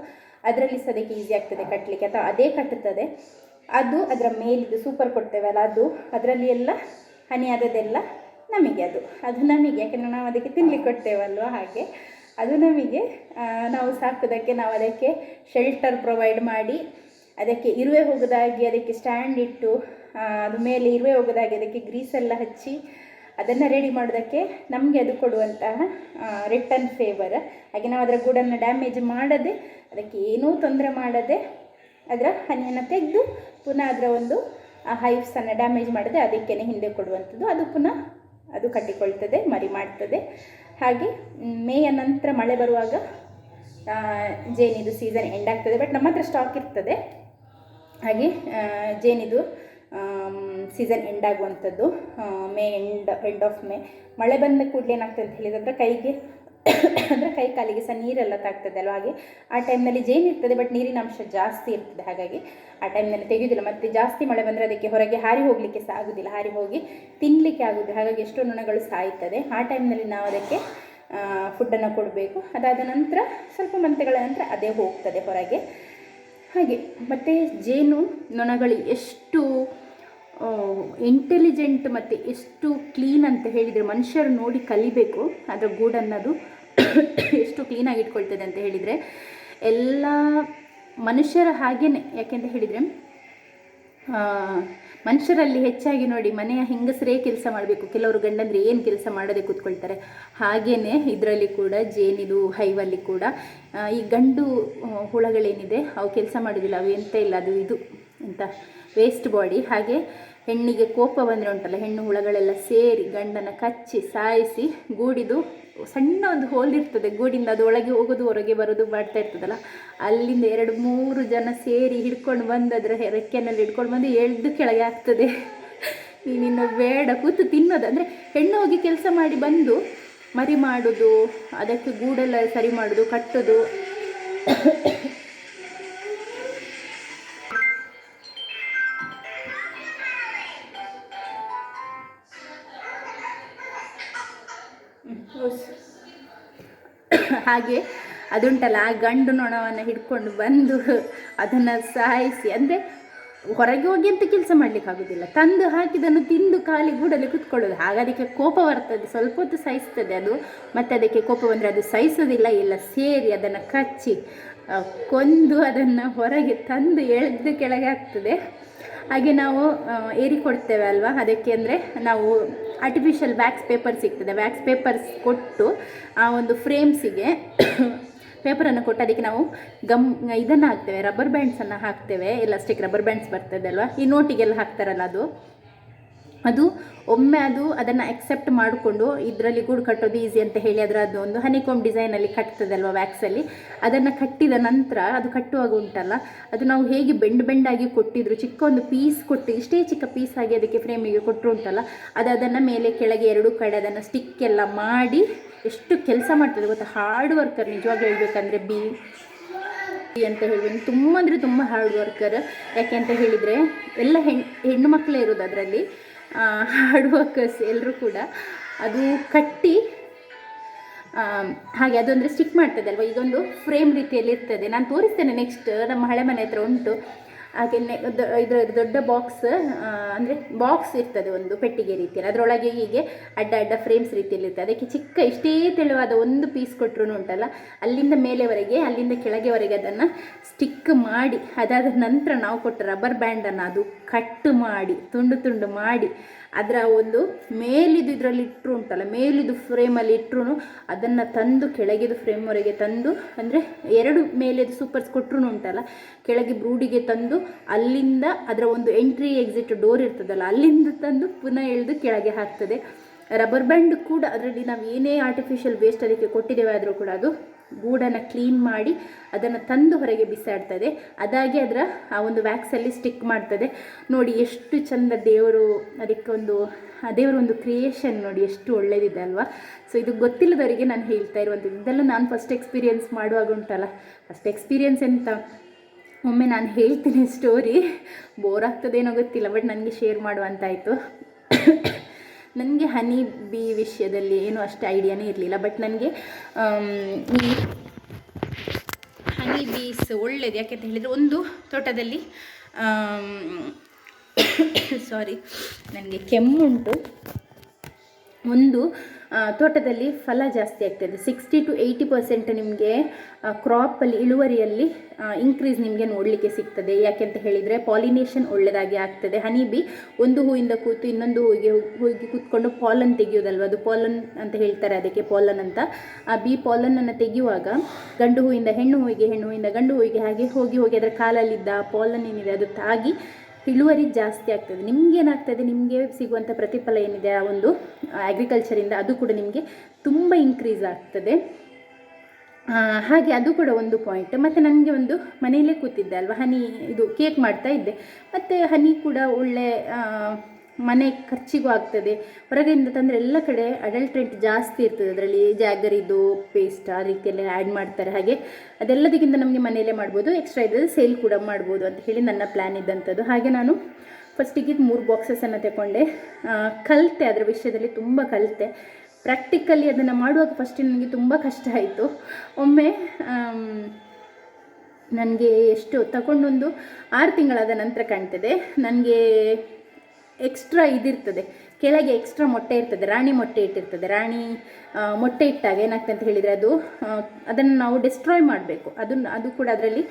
ಅದರಲ್ಲಿ ಸಹ ಅದಕ್ಕೆ ಈಸಿ ಆಗ್ತದೆ ಕಟ್ಟಲಿಕ್ಕೆ, ಅಥವಾ ಅದೇ ಕಟ್ಟುತ್ತದೆ. ಅದು ಅದರ ಮೇಲಿದ್ದು ಸೂಪರ್ ಕೊಡ್ತೇವಲ್ಲ, ಅದು ಅದರಲ್ಲಿ ಎಲ್ಲ ಹನಿ ಆದದೆಲ್ಲ ನಮಗೆ, ಅದು ನಮಗೆ, ಯಾಕೆಂದರೆ ನಾವು ಅದಕ್ಕೆ ತಿನ್ನಲಿಕ್ಕೆ ಕೊಡ್ತೇವಲ್ವ, ಹಾಗೆ ಅದು ನಮಗೆ. ನಾವು ಸಾಕೋದಕ್ಕೆ ನಾವು ಅದಕ್ಕೆ ಶೆಲ್ಟರ್ ಪ್ರೊವೈಡ್ ಮಾಡಿ, ಅದಕ್ಕೆ ಇರುವೆ ಹೋಗೋದಾಗಿ ಅದಕ್ಕೆ ಸ್ಟ್ಯಾಂಡ್ ಇಟ್ಟು, ಅದು ಮೇಲೆ ಇರುವೆ ಹೋಗೋದಾಗಿ ಅದಕ್ಕೆ ಗ್ರೀಸೆಲ್ಲ ಹಚ್ಚಿ ಅದನ್ನು ರೆಡಿ ಮಾಡೋದಕ್ಕೆ ನಮಗೆ ಅದು ಕೊಡುವಂತಹ ರಿಟರ್ನ್ ಫೇವರ್. ಹಾಗೆ ನಾವು ಅದರ ಗೂಡನ್ನು ಡ್ಯಾಮೇಜ್ ಮಾಡದೆ, ಅದಕ್ಕೆ ಏನೂ ತೊಂದರೆ ಮಾಡದೆ ಅದರ ಹನಿಯನ್ನು ತೆಗೆದು ಪುನಃ ಅದರ ಒಂದು ಹೈವ್ಸನ್ನು ಡ್ಯಾಮೇಜ್ ಮಾಡದೆ ಅದಕ್ಕೇ ಹಿಂದೆ ಕೊಡುವಂಥದ್ದು. ಅದು ಪುನಃ ಅದು ಕಟ್ಟಿಕೊಳ್ತದೆ, ಮರಿ ಮಾಡ್ತದೆ. ಹಾಗೆ ಮೇಯ ನಂತರ ಮಳೆ ಬರುವಾಗ ಜೇನಿದು ಸೀಸನ್ ಎಂಡ್ ಆಗ್ತದೆ, ಬಟ್ ನಮ್ಮ ಹತ್ರ ಸ್ಟಾಕ್ ಇರ್ತದೆ. ಹಾಗೆ ಜೇನಿದು ಸೀಸನ್ ಎಂಡ್ ಆಗುವಂಥದ್ದು ಮೇ ಎಂಡ್ ಆಫ್ ಮೇ. ಮಳೆ ಬಂದ ಕೂಡಲೇ ಏನಾಗ್ತದೆ ಅಂತ ಹೇಳಿದ್ರೆ ಕೈಗೆ ಅಂದರೆ ಕೈ ಕಾಲಿಗೆ ಸಹ ನೀರೆಲ್ಲ ತಾಗ್ತದೆ ಅಲ್ವ, ಹಾಗೆ ಆ ಟೈಮ್ನಲ್ಲಿ ಜೇನು ಇರ್ತದೆ, ಬಟ್ ನೀರಿನ ಅಂಶ ಜಾಸ್ತಿ ಇರ್ತದೆ, ಹಾಗಾಗಿ ಆ ಟೈಮ್ನಲ್ಲಿ ತೆಗೆಯೋದಿಲ್ಲ. ಮತ್ತು ಜಾಸ್ತಿ ಮಳೆ ಬಂದರೆ ಅದಕ್ಕೆ ಹೊರಗೆ ಹಾರಿ ಹೋಗಲಿಕ್ಕೆ ಸಹ ಆಗೋದಿಲ್ಲ, ಹಾರಿ ಹೋಗಿ ತಿನ್ನಲಿಕ್ಕೆ ಆಗೋದಿಲ್ಲ, ಹಾಗಾಗಿ ಎಷ್ಟೋ ನೊಣಗಳು ಸಾಯ್ತದೆ. ಆ ಟೈಮ್ನಲ್ಲಿ ನಾವು ಅದಕ್ಕೆ ಫುಡ್ಡನ್ನು ಕೊಡಬೇಕು. ಅದಾದ ನಂತರ ಸ್ವಲ್ಪ ಮಂತ್ಗಳ ನಂತರ ಅದೇ ಹೋಗ್ತದೆ ಹೊರಗೆ, ಹಾಗೆ. ಮತ್ತು ಜೇನು ನೊಣಗಳು ಎಷ್ಟು ಇಂಟೆಲಿಜೆಂಟ್ ಮತ್ತು ಎಷ್ಟು ಕ್ಲೀನ್ ಅಂತ ಹೇಳಿದರೆ ಮನುಷ್ಯರು ನೋಡಿ ಕಲಿಬೇಕು. ಅದರ ಗೂಡನ್ನದು ಎಷ್ಟು ಕ್ಲೀನಾಗಿ ಇಟ್ಕೊಳ್ತದೆ ಅಂತ ಹೇಳಿದರೆ, ಎಲ್ಲ ಮನುಷ್ಯರ ಹಾಗೇ. ಯಾಕೆಂತ ಹೇಳಿದರೆ ಮನುಷ್ಯರಲ್ಲಿ ಹೆಚ್ಚಾಗಿ ನೋಡಿ ಮನೆಯ ಹೆಂಗಸರೇ ಕೆಲಸ ಮಾಡಬೇಕು, ಕೆಲವರು ಗಂಡಂದರೆ ಏನು ಕೆಲಸ ಮಾಡದೆ ಕೂತ್ಕೊಳ್ತಾರೆ. ಹಾಗೆಯೇ ಇದರಲ್ಲಿ ಕೂಡ ಜೇನಿದು ಹೈವಲ್ಲಿ ಕೂಡ ಈ ಗಂಡು ಹುಳಗಳೇನಿದೆ ಅವು ಕೆಲಸ ಮಾಡೋದಿಲ್ಲ, ಅವು ಎಂತ ಇಲ್ಲ, ಅದು ಇದು ಎಂತ ವೇಸ್ಟ್ ಬಾಡಿ. ಹಾಗೆ ಹೆಣ್ಣಿಗೆ ಕೋಪ ಬಂದರೆ ಉಂಟಲ್ಲ, ಹೆಣ್ಣು ಹುಳಗಳೆಲ್ಲ ಸೇರಿ ಗಂಡನ ಕಚ್ಚಿ ಸಾಯಿಸಿ ಗೂಡಿದು ಸಣ್ಣ ಒಂದು ಹೋಲ್ ಇರ್ತದೆ, ಗೂಡಿಂದ ಅದು ಒಳಗೆ ಹೋಗೋದು ಹೊರಗೆ ಬರೋದು ಮಾಡ್ತಾ ಇರ್ತದಲ್ಲ, ಅಲ್ಲಿಂದ 2-3 ಜನ ಸೇರಿ ಹಿಡ್ಕೊಂಡು ಬಂದು ಅದರ ರೆಕ್ಕೆನಲ್ಲಿ ಹಿಡ್ಕೊಂಡು ಬಂದು ಎಳ್ದು ಕೆಳಗೆ ಆಗ್ತದೆ. ನೀನಿನ್ನು ಬೇಡ ಕೂತು ತಿನ್ನೋದು. ಅಂದರೆ ಹೆಣ್ಣು ಹೋಗಿ ಕೆಲಸ ಮಾಡಿ ಬಂದು ಮರಿ ಮಾಡೋದು, ಅದಕ್ಕೆ ಗೂಡೆಲ್ಲ ಸರಿ ಮಾಡೋದು, ಕಟ್ಟೋದು, ಹಾಗೆ ಅದುಂಟಲ್ಲ ಆ ಗಂಡು ನೊಣವನ್ನು ಹಿಡ್ಕೊಂಡು ಬಂದು ಅದನ್ನು ಸಾಯಿಸಿ, ಅಂದರೆ ಹೊರಗೆ ಹೋಗಿ ಅಂತ ಕೆಲಸ ಮಾಡಲಿಕ್ಕೆ ಆಗೋದಿಲ್ಲ, ತಂದು ಹಾಕಿದನ್ನು ತಿಂದು ಖಾಲಿ ಗೂಡಲ್ಲಿ ಕೂತ್ಕೊಳ್ಳೋದು. ಹಾಗೆ ಅದಕ್ಕೆ ಕೋಪ ಬರ್ತದೆ, ಸ್ವಲ್ಪ ಹೊತ್ತು ಸಹಿಸ್ತದೆ ಅದು, ಮತ್ತು ಅದಕ್ಕೆ ಕೋಪ ಬಂದರೆ ಅದು ಸಹಿಸೋದಿಲ್ಲ, ಇಲ್ಲ ಸೇರಿ ಅದನ್ನು ಕಚ್ಚಿ ಕೊಂದು ಅದನ್ನು ಹೊರಗೆ ತಂದು ಎಳೆದು ಕೆಳಗೆ ಹಾಕ್ತದೆ. ಹಾಗೆ ನಾವು ಏರಿ ಕೊಡ್ತೇವೆ ಅಲ್ವಾ, ಅದಕ್ಕೆ ಅಂದರೆ ನಾವು ಆರ್ಟಿಫಿಷಿಯಲ್ ವ್ಯಾಕ್ಸ್ ಪೇಪರ್ ಸಿಗ್ತದೆ, ವ್ಯಾಕ್ಸ್ ಪೇಪರ್ಸ್ ಕೊಟ್ಟು ಆ ಒಂದು ಫ್ರೇಮ್ಸಿಗೆ ಪೇಪರನ್ನು ಕೊಟ್ಟು ಅದಕ್ಕೆ ನಾವು ಇದನ್ನು ಹಾಕ್ತೇವೆ, ರಬ್ಬರ್ ಬ್ಯಾಂಡ್ಸನ್ನು ಹಾಕ್ತೇವೆ, ಎಲಾಸ್ಟಿಕ್ ರಬ್ಬರ್ ಬ್ಯಾಂಡ್ಸ್ ಬರ್ತದೆ ಅಲ್ವಾ, ಈ ನೋಟಿಗೆಲ್ಲ ಹಾಕ್ತಾರಲ್ಲ ಅದು ಒಮ್ಮೆ ಅದನ್ನು ಅಕ್ಸೆಪ್ಟ್ ಮಾಡಿಕೊಂಡು ಇದರಲ್ಲಿ ಗೂಡು ಕಟ್ಟೋದು ಈಸಿ ಅಂತ ಹೇಳಿ ಅದರದ್ದು ಒಂದು ಹನಿಕೋಮ್ ಡಿಸೈನಲ್ಲಿ ಕಟ್ತದಲ್ವ ವ್ಯಾಕ್ಸಲ್ಲಿ, ಅದನ್ನು ಕಟ್ಟಿದ ನಂತರ ಅದು ಕಟ್ಟುವಾಗ ಉಂಟಲ್ಲ, ಅದು ನಾವು ಹೇಗೆ ಬೆಂಡಾಗಿ ಕೊಟ್ಟಿದ್ರು, ಚಿಕ್ಕ ಒಂದು ಪೀಸ್ ಕೊಟ್ಟು ಇಷ್ಟೇ ಚಿಕ್ಕ ಪೀಸ್ ಆಗಿ ಅದಕ್ಕೆ ಫ್ರೇಮಿಗೆ ಕೊಟ್ಟರು ಉಂಟಲ್ಲ, ಅದನ್ನು ಮೇಲೆ ಕೆಳಗೆ ಎರಡೂ ಕಡೆ ಅದನ್ನು ಸ್ಟಿಕ್ ಎಲ್ಲ ಮಾಡಿ ಎಷ್ಟು ಕೆಲಸ ಮಾಡ್ತದೆ ಗೊತ್ತಾ. ಹಾರ್ಡ್ ವರ್ಕರ್ ನಿಜವಾಗ್ಲೂ ಹೇಳ್ಬೇಕಂದ್ರೆ ಬಿ ಅಂತ ಹೇಳ್ಬೋದು, ತುಂಬ ಅಂದರೆ ತುಂಬ ಹಾರ್ಡ್ ವರ್ಕರ್. ಯಾಕೆ ಅಂತ ಹೇಳಿದರೆ ಎಲ್ಲ ಹೆಣ್ಣು ಮಕ್ಕಳೇ ಇರೋದು ಅದರಲ್ಲಿ, ಹಾರ್ಡ್ ವರ್ಕರ್ಸ್ ಎಲ್ಲರೂ ಕೂಡ. ಅದು ಕಟ್ಟಿ ಹಾಗೆ ಅದು ಅಂದರೆ ಸ್ಟಿಕ್ ಮಾಡ್ತದೆ ಅಲ್ವ, ಈಗೊಂದು ಫ್ರೇಮ್ ರೀತಿಯಲ್ಲಿ ಇರ್ತದೆ, ನಾನು ತೋರಿಸ್ತೇನೆ ನೆಕ್ಸ್ಟ್, ನಮ್ಮ ಹಳೆ ಮನೆ ಹತ್ರ ಉಂಟು. ಹಾಗೆ ಇದರ ದೊಡ್ಡ ಬಾಕ್ಸ್ ಅಂದರೆ ಬಾಕ್ಸ್ ಇರ್ತದೆ ಒಂದು ಪೆಟ್ಟಿಗೆ ರೀತಿಯಲ್ಲಿ, ಅದರೊಳಗೆ ಹೀಗೆ ಅಡ್ಡ ಫ್ರೇಮ್ಸ್ ರೀತಿಯಲ್ಲಿ ಇರ್ತದೆ, ಅದಕ್ಕೆ ಚಿಕ್ಕ ಇಷ್ಟೇ ತೆಳುವಾದ ಒಂದು ಪೀಸ್ ಕೊಟ್ಟರು ಉಂಟಲ್ಲ, ಅಲ್ಲಿಂದ ಮೇಲೆವರೆಗೆ ಅಲ್ಲಿಂದ ಕೆಳಗೆವರೆಗೆ ಅದನ್ನು ಸ್ಟಿಕ್ ಮಾಡಿ, ಅದಾದ ನಂತರ ನಾವು ಕೊಟ್ಟ ರಬ್ಬರ್ ಬ್ಯಾಂಡನ್ನು ಅದು ಕಟ್ ಮಾಡಿ ತುಂಡು ಮಾಡಿ ಅದರ ಒಂದು ಮೇಲಿದು ಇದರಲ್ಲಿ ಇಟ್ಟರು ಉಂಟಲ್ಲ, ಮೇಲಿದು ಫ್ರೇಮಲ್ಲಿ ಇಟ್ಟರು ಅದನ್ನು ತಂದು ಕೆಳಗಿದು ಫ್ರೇಮ್ವರೆಗೆ ತಂದು, ಅಂದರೆ ಎರಡು ಮೇಲೆದು ಸೂಪರ್ಸ್ ಕೊಟ್ಟರು ಉಂಟಲ್ಲ, ಕೆಳಗೆ ಬ್ರೂಡಿಗೆ ತಂದು ಅಲ್ಲಿಂದ ಅದರ ಒಂದು ಎಂಟ್ರಿ ಎಕ್ಸಿಟ್ ಡೋರ್ ಇರ್ತದಲ್ಲ, ಅಲ್ಲಿಂದ ತಂದು ಪುನಃ ಎಳೆದು ಕೆಳಗೆ ಹಾಕ್ತದೆ. ರಬ್ಬರ್ ಬ್ಯಾಂಡ್ ಕೂಡ ಅದರಲ್ಲಿ ನಾವು ಏನೇ ಆರ್ಟಿಫಿಷಿಯಲ್ ವೇಸ್ಟ್ ಅದಕ್ಕೆ ಕೊಟ್ಟಿದ್ದೇವೆ ಆದರೂ ಕೂಡ ಅದು ಗೂಡನ್ನು ಕ್ಲೀನ್ ಮಾಡಿ ಅದನ್ನು ತಂದು ಹೊರಗೆ ಬಿಸಾಡ್ತದೆ, ಅದಾಗಿ ಅದರ ಆ ಒಂದು ವ್ಯಾಕ್ಸಲ್ಲಿ ಸ್ಟಿಕ್ ಮಾಡ್ತದೆ. ನೋಡಿ ಎಷ್ಟು ಚಂದ ದೇವರ ಒಂದು ಕ್ರಿಯೇಷನ್ ನೋಡಿ ಎಷ್ಟು ಒಳ್ಳೆಯದಿದೆ ಅಲ್ವಾ. ಸೊ ಇದು ಗೊತ್ತಿಲ್ಲದವರಿಗೆ ನಾನು ಹೇಳ್ತಾ ಇರುವಂಥದ್ದು, ಇದೆಲ್ಲ ನಾನು ಫಸ್ಟ್ ಎಕ್ಸ್ಪೀರಿಯೆನ್ಸ್ ಮಾಡುವಾಗ ಉಂಟಲ್ಲ, ಫಸ್ಟ್ ಎಕ್ಸ್ಪೀರಿಯೆನ್ಸ್ ಎಂತ ಒಮ್ಮೆ ನಾನು ಹೇಳ್ತೀನಿ ಸ್ಟೋರಿ, ಬೋರ್ ಆಗ್ತದೇನೋ ಗೊತ್ತಿಲ್ಲ, ಬಟ್ ನನಗೆ ಶೇರ್ ಮಾಡುವಂತಾಯಿತು. ನನಗೆ ಹನಿ ಬೀ ವಿಷಯದಲ್ಲಿ ಏನೂ ಅಷ್ಟು ಐಡಿಯಾನೇ ಇರಲಿಲ್ಲ, ಬಟ್ ನನಗೆ ಈ ಹನಿ ಬೀಸ್ ಒಳ್ಳೆಯದು. ಯಾಕೆಂತ ಹೇಳಿದರೆ ಒಂದು ತೋಟದಲ್ಲಿ ನನಗೆ ಕೆಮ್ಮುಂಟು, ಒಂದು ತೋಟದಲ್ಲಿ ಫಲ ಜಾಸ್ತಿ ಆಗ್ತದೆ, 60 to 80% ನಿಮಗೆ ಕ್ರಾಪಲ್ಲಿ ಇಳುವರಿಯಲ್ಲಿ ಇನ್ಕ್ರೀಸ್ ನಿಮಗೆ ನೋಡಲಿಕ್ಕೆ ಸಿಗ್ತದೆ. ಯಾಕೆಂತ ಹೇಳಿದರೆ ಪಾಲಿನೇಷನ್ ಒಳ್ಳೆಯದಾಗಿ ಆಗ್ತದೆ. ಹನಿ ಬಿ ಒಂದು ಹೂವಿಂದ ಕೂತು ಇನ್ನೊಂದು ಹೂವಿಗೆ ಹೋಗಿ ಕೂತ್ಕೊಂಡು ಪಾಲನ್ ತೆಗೆಯೋದಲ್ವ, ಅದು ಪಾಲನ್ ಅಂತ ಹೇಳ್ತಾರೆ ಅದಕ್ಕೆ, ಪಾಲನ್ ಅಂತ. ಆ ಬಿ ಪಾಲನನ್ನು ತೆಗೆಯುವಾಗ ಗಂಡು ಹೂವಿಂದ ಹೆಣ್ಣು ಹೂವಿಗೆ, ಹೆಣ್ಣು ಹೂವಿಂದ ಗಂಡು ಹೂವಿಗೆ ಹಾಗೆ ಹೋಗಿ ಅದರ ಕಾಲಲ್ಲಿದ್ದ ಪಾಲನ್ ಏನಿದೆ ಅದು ತಾಗಿ ಇಳುವರಿ ಜಾಸ್ತಿ ಆಗ್ತದೆ. ನಿಮಗೇನಾಗ್ತದೆ, ನಿಮಗೆ ಸಿಗುವಂಥ ಪ್ರತಿಫಲ ಏನಿದೆ ಆ ಒಂದು ಅಗ್ರಿಕಲ್ಚರಿಂದ ಅದು ಕೂಡ ನಿಮಗೆ ತುಂಬ ಇನ್ಕ್ರೀಸ್ ಆಗ್ತದೆ. ಹಾಗೆ ಅದು ಕೂಡ ಒಂದು ಪಾಯಿಂಟ್. ಮತ್ತು ನನಗೆ ಒಂದು ಮನೆಯಲ್ಲೇ ಕೂತಿದ್ದೆ ಅಲ್ವಾ, ಹನಿ ಇದು ಕೇಕ್ ಮಾಡ್ತಾ ಇದ್ದೆ, ಮತ್ತು ಹನಿ ಕೂಡ ಒಳ್ಳೆ ಮನೆ ಖರ್ಚಿಗೂ ಆಗ್ತದೆ. ಹೊರಗಿಂದ ತಂದರೆ ಎಲ್ಲ ಕಡೆ ಅಡಲ್ಟ್ರೇಟ್ ಜಾಸ್ತಿ ಇರ್ತದೆ, ಅದರಲ್ಲಿ ಜಾಗರಿದು ಪೇಸ್ಟ್ ಆ ರೀತಿಯೆಲ್ಲ ಆ್ಯಡ್ ಮಾಡ್ತಾರೆ. ಹಾಗೆ ಅದೆಲ್ಲದಕ್ಕಿಂತ ನಮಗೆ ಮನೆಯಲ್ಲೇ ಮಾಡ್ಬೋದು, ಎಕ್ಸ್ಟ್ರಾ ಇದ್ದರೆ ಸೇಲ್ ಕೂಡ ಮಾಡ್ಬೋದು ಅಂತ ಹೇಳಿ ನನ್ನ ಪ್ಲ್ಯಾನ್ ಇದ್ದಂಥದ್ದು. ಹಾಗೆ ನಾನು ಫಸ್ಟಿಗೆ 3 ಬಾಕ್ಸಸನ್ನು ತಗೊಂಡೆ, ಕಲಿತೆ, ಅದರ ವಿಷಯದಲ್ಲಿ ತುಂಬ ಕಲಿತೆ. ಪ್ರಾಕ್ಟಿಕಲಿ ಅದನ್ನು ಮಾಡುವಾಗ ಫಸ್ಟ್ ನನಗೆ ತುಂಬ ಕಷ್ಟ ಆಯಿತು. ಒಮ್ಮೆ ನನಗೆ ಎಷ್ಟು ತಗೊಂಡೊಂದು 6 ತಿಂಗಳಾದ ನಂತರ ಕಾಣ್ತದೆ, ನನಗೆ ಎಕ್ಸ್ಟ್ರಾ ಇದಿರ್ತದೆ, ಕೆಳಗೆ ಎಕ್ಸ್ಟ್ರಾ ಮೊಟ್ಟೆ ಇರ್ತದೆ, ರಾಣಿ ಮೊಟ್ಟೆ ಇಟ್ಟಿರ್ತದೆ. ರಾಣಿ ಮೊಟ್ಟೆ ಇಟ್ಟಾಗ ಏನಾಗ್ತದೆ ಅಂತ ಹೇಳಿದರೆ ಅದನ್ನು ನಾವು ಡಿಸ್ಟ್ರಾಯ್ ಮಾಡಬೇಕು, ಅದು ಕೂಡ ಅದರಲ್ಲಿ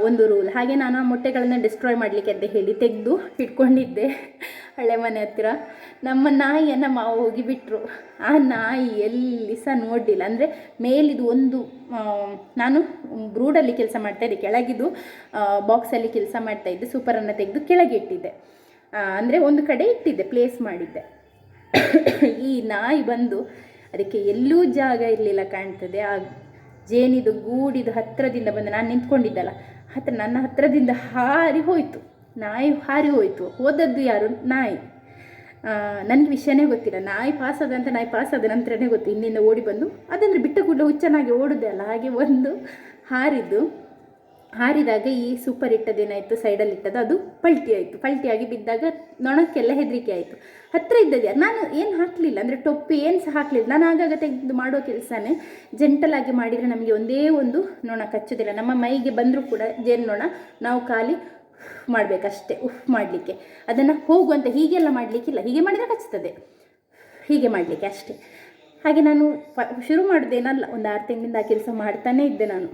ಒಂದು ರೂಲ್. ಹಾಗೆ ನಾನು ಆ ಮೊಟ್ಟೆಗಳನ್ನು ಡಿಸ್ಟ್ರಾಯ್ ಮಾಡಲಿಕ್ಕೆ ಅಂತ ಹೇಳಿ ತೆಗೆದು ಇಟ್ಕೊಂಡಿದ್ದೆ ಹಳೆ ಮನೆ ಹತ್ತಿರ. ನಮ್ಮ ನಾಯಿಯನ್ನು ಮಾವ ಹೋಗಿ ಬಿಟ್ಟರು. ಆ ನಾಯಿ ಎಲ್ಲಿ ಸಹ ನೋಡಲಿಲ್ಲ. ಅಂದರೆ ಮೇಲಿದು ಒಂದು ನಾನು ಬ್ರೂಡಲ್ಲಿ ಕೆಲಸ ಮಾಡ್ತಾಯಿದ್ದೆ, ಕೆಳಗಿದು ಬಾಕ್ಸಲ್ಲಿ ಕೆಲಸ ಮಾಡ್ತಾಯಿದ್ದೆ, ಸೂಪರನ್ನು ತೆಗೆದು ಕೆಳಗೆ ಇಟ್ಟಿದ್ದೆ, ಅಂದರೆ ಒಂದು ಕಡೆ ಇಟ್ಟಿದ್ದೆ, ಪ್ಲೇಸ್ ಮಾಡಿದ್ದೆ. ಈ ನಾಯಿ ಬಂದು ಅದಕ್ಕೆ ಎಲ್ಲೂ ಜಾಗ ಇರಲಿಲ್ಲ ಕಾಣ್ತದೆ, ಆ ಜೇನಿದು ಗೂಡಿದು ಹತ್ತಿರದಿಂದ ಬಂದು ನಾನು ನಿಂತ್ಕೊಂಡಿದ್ದಲ್ಲ, ನನ್ನ ಹತ್ತಿರದಿಂದ ಹಾರಿ ಹೋಯಿತು, ನಾಯಿ ಹಾರಿ ಹೋಯಿತು. ಹೋದದ್ದು ಯಾರು? ನಾಯಿ. ನನಗೆ ವಿಷಯನೇ ಗೊತ್ತಿಲ್ಲ, ನಾಯಿ ಪಾಸಾದ ನಂತರನೇ ಗೊತ್ತು. ಹಿಂದಿಂದ ಓಡಿ ಬಂದು ಅದಂದರೆ ಬಿಟ್ಟ ಕೂಡಲೇ ಹುಚ್ಚನಾಗಿ ಓಡುದೆ ಅಲ್ಲ, ಹಾಗೆ ಒಂದು ಹಾರಿದಾಗ ಈ ಸೂಪರ್ ಇಟ್ಟದೇನಾಯಿತು, ಸೈಡಲ್ಲಿ ಇಟ್ಟದ್ದು ಅದು ಪಲ್ಟಿಯಾಗಿ ಬಿದ್ದಾಗ ನೊಣಕ್ಕೆಲ್ಲ ಹೆದರಿಕೆ ಆಯಿತು. ಹತ್ತಿರ ಇದ್ದದ್ದು ನಾನು ಏನು ಹಾಕಲಿಲ್ಲ, ಅಂದರೆ ಟೊಪ್ಪಿ ಏನು ಸಹ ಹಾಕಲಿಲ್ಲ. ನಾನು ಆಗಾಗ ತೆಗೆದು ಮಾಡೋ ಕೆಲಸನೇ ಜೆಂಟಲಾಗಿ ಮಾಡಿದರೆ ನಮಗೆ ಒಂದೇ ಒಂದು ನೊಣ ಕಚ್ಚೋದಿಲ್ಲ. ನಮ್ಮ ಮೈಗೆ ಬಂದರೂ ಕೂಡ ಜೇನು ನೊಣ ನಾವು ಖಾಲಿ ಮಾಡಬೇಕಷ್ಟೇ, ಉಫ್ ಮಾಡಲಿಕ್ಕೆ. ಅದನ್ನು ಹೋಗುವಂತ ಹೀಗೆಲ್ಲ ಮಾಡಲಿಕ್ಕಿಲ್ಲ, ಹೀಗೆ ಮಾಡಿದರೆ ಕಚ್ತದೆ, ಹೀಗೆ ಮಾಡಲಿಕ್ಕೆ ಅಷ್ಟೇ. ಹಾಗೆ ನಾನು ಶುರು ಮಾಡೋದೇನಲ್ಲ, ಒಂದು 6 ತಿಂಗಳಿಂದ ಆ ಕೆಲಸ ಮಾಡ್ತಾನೇ ಇದ್ದೆ ನಾನು.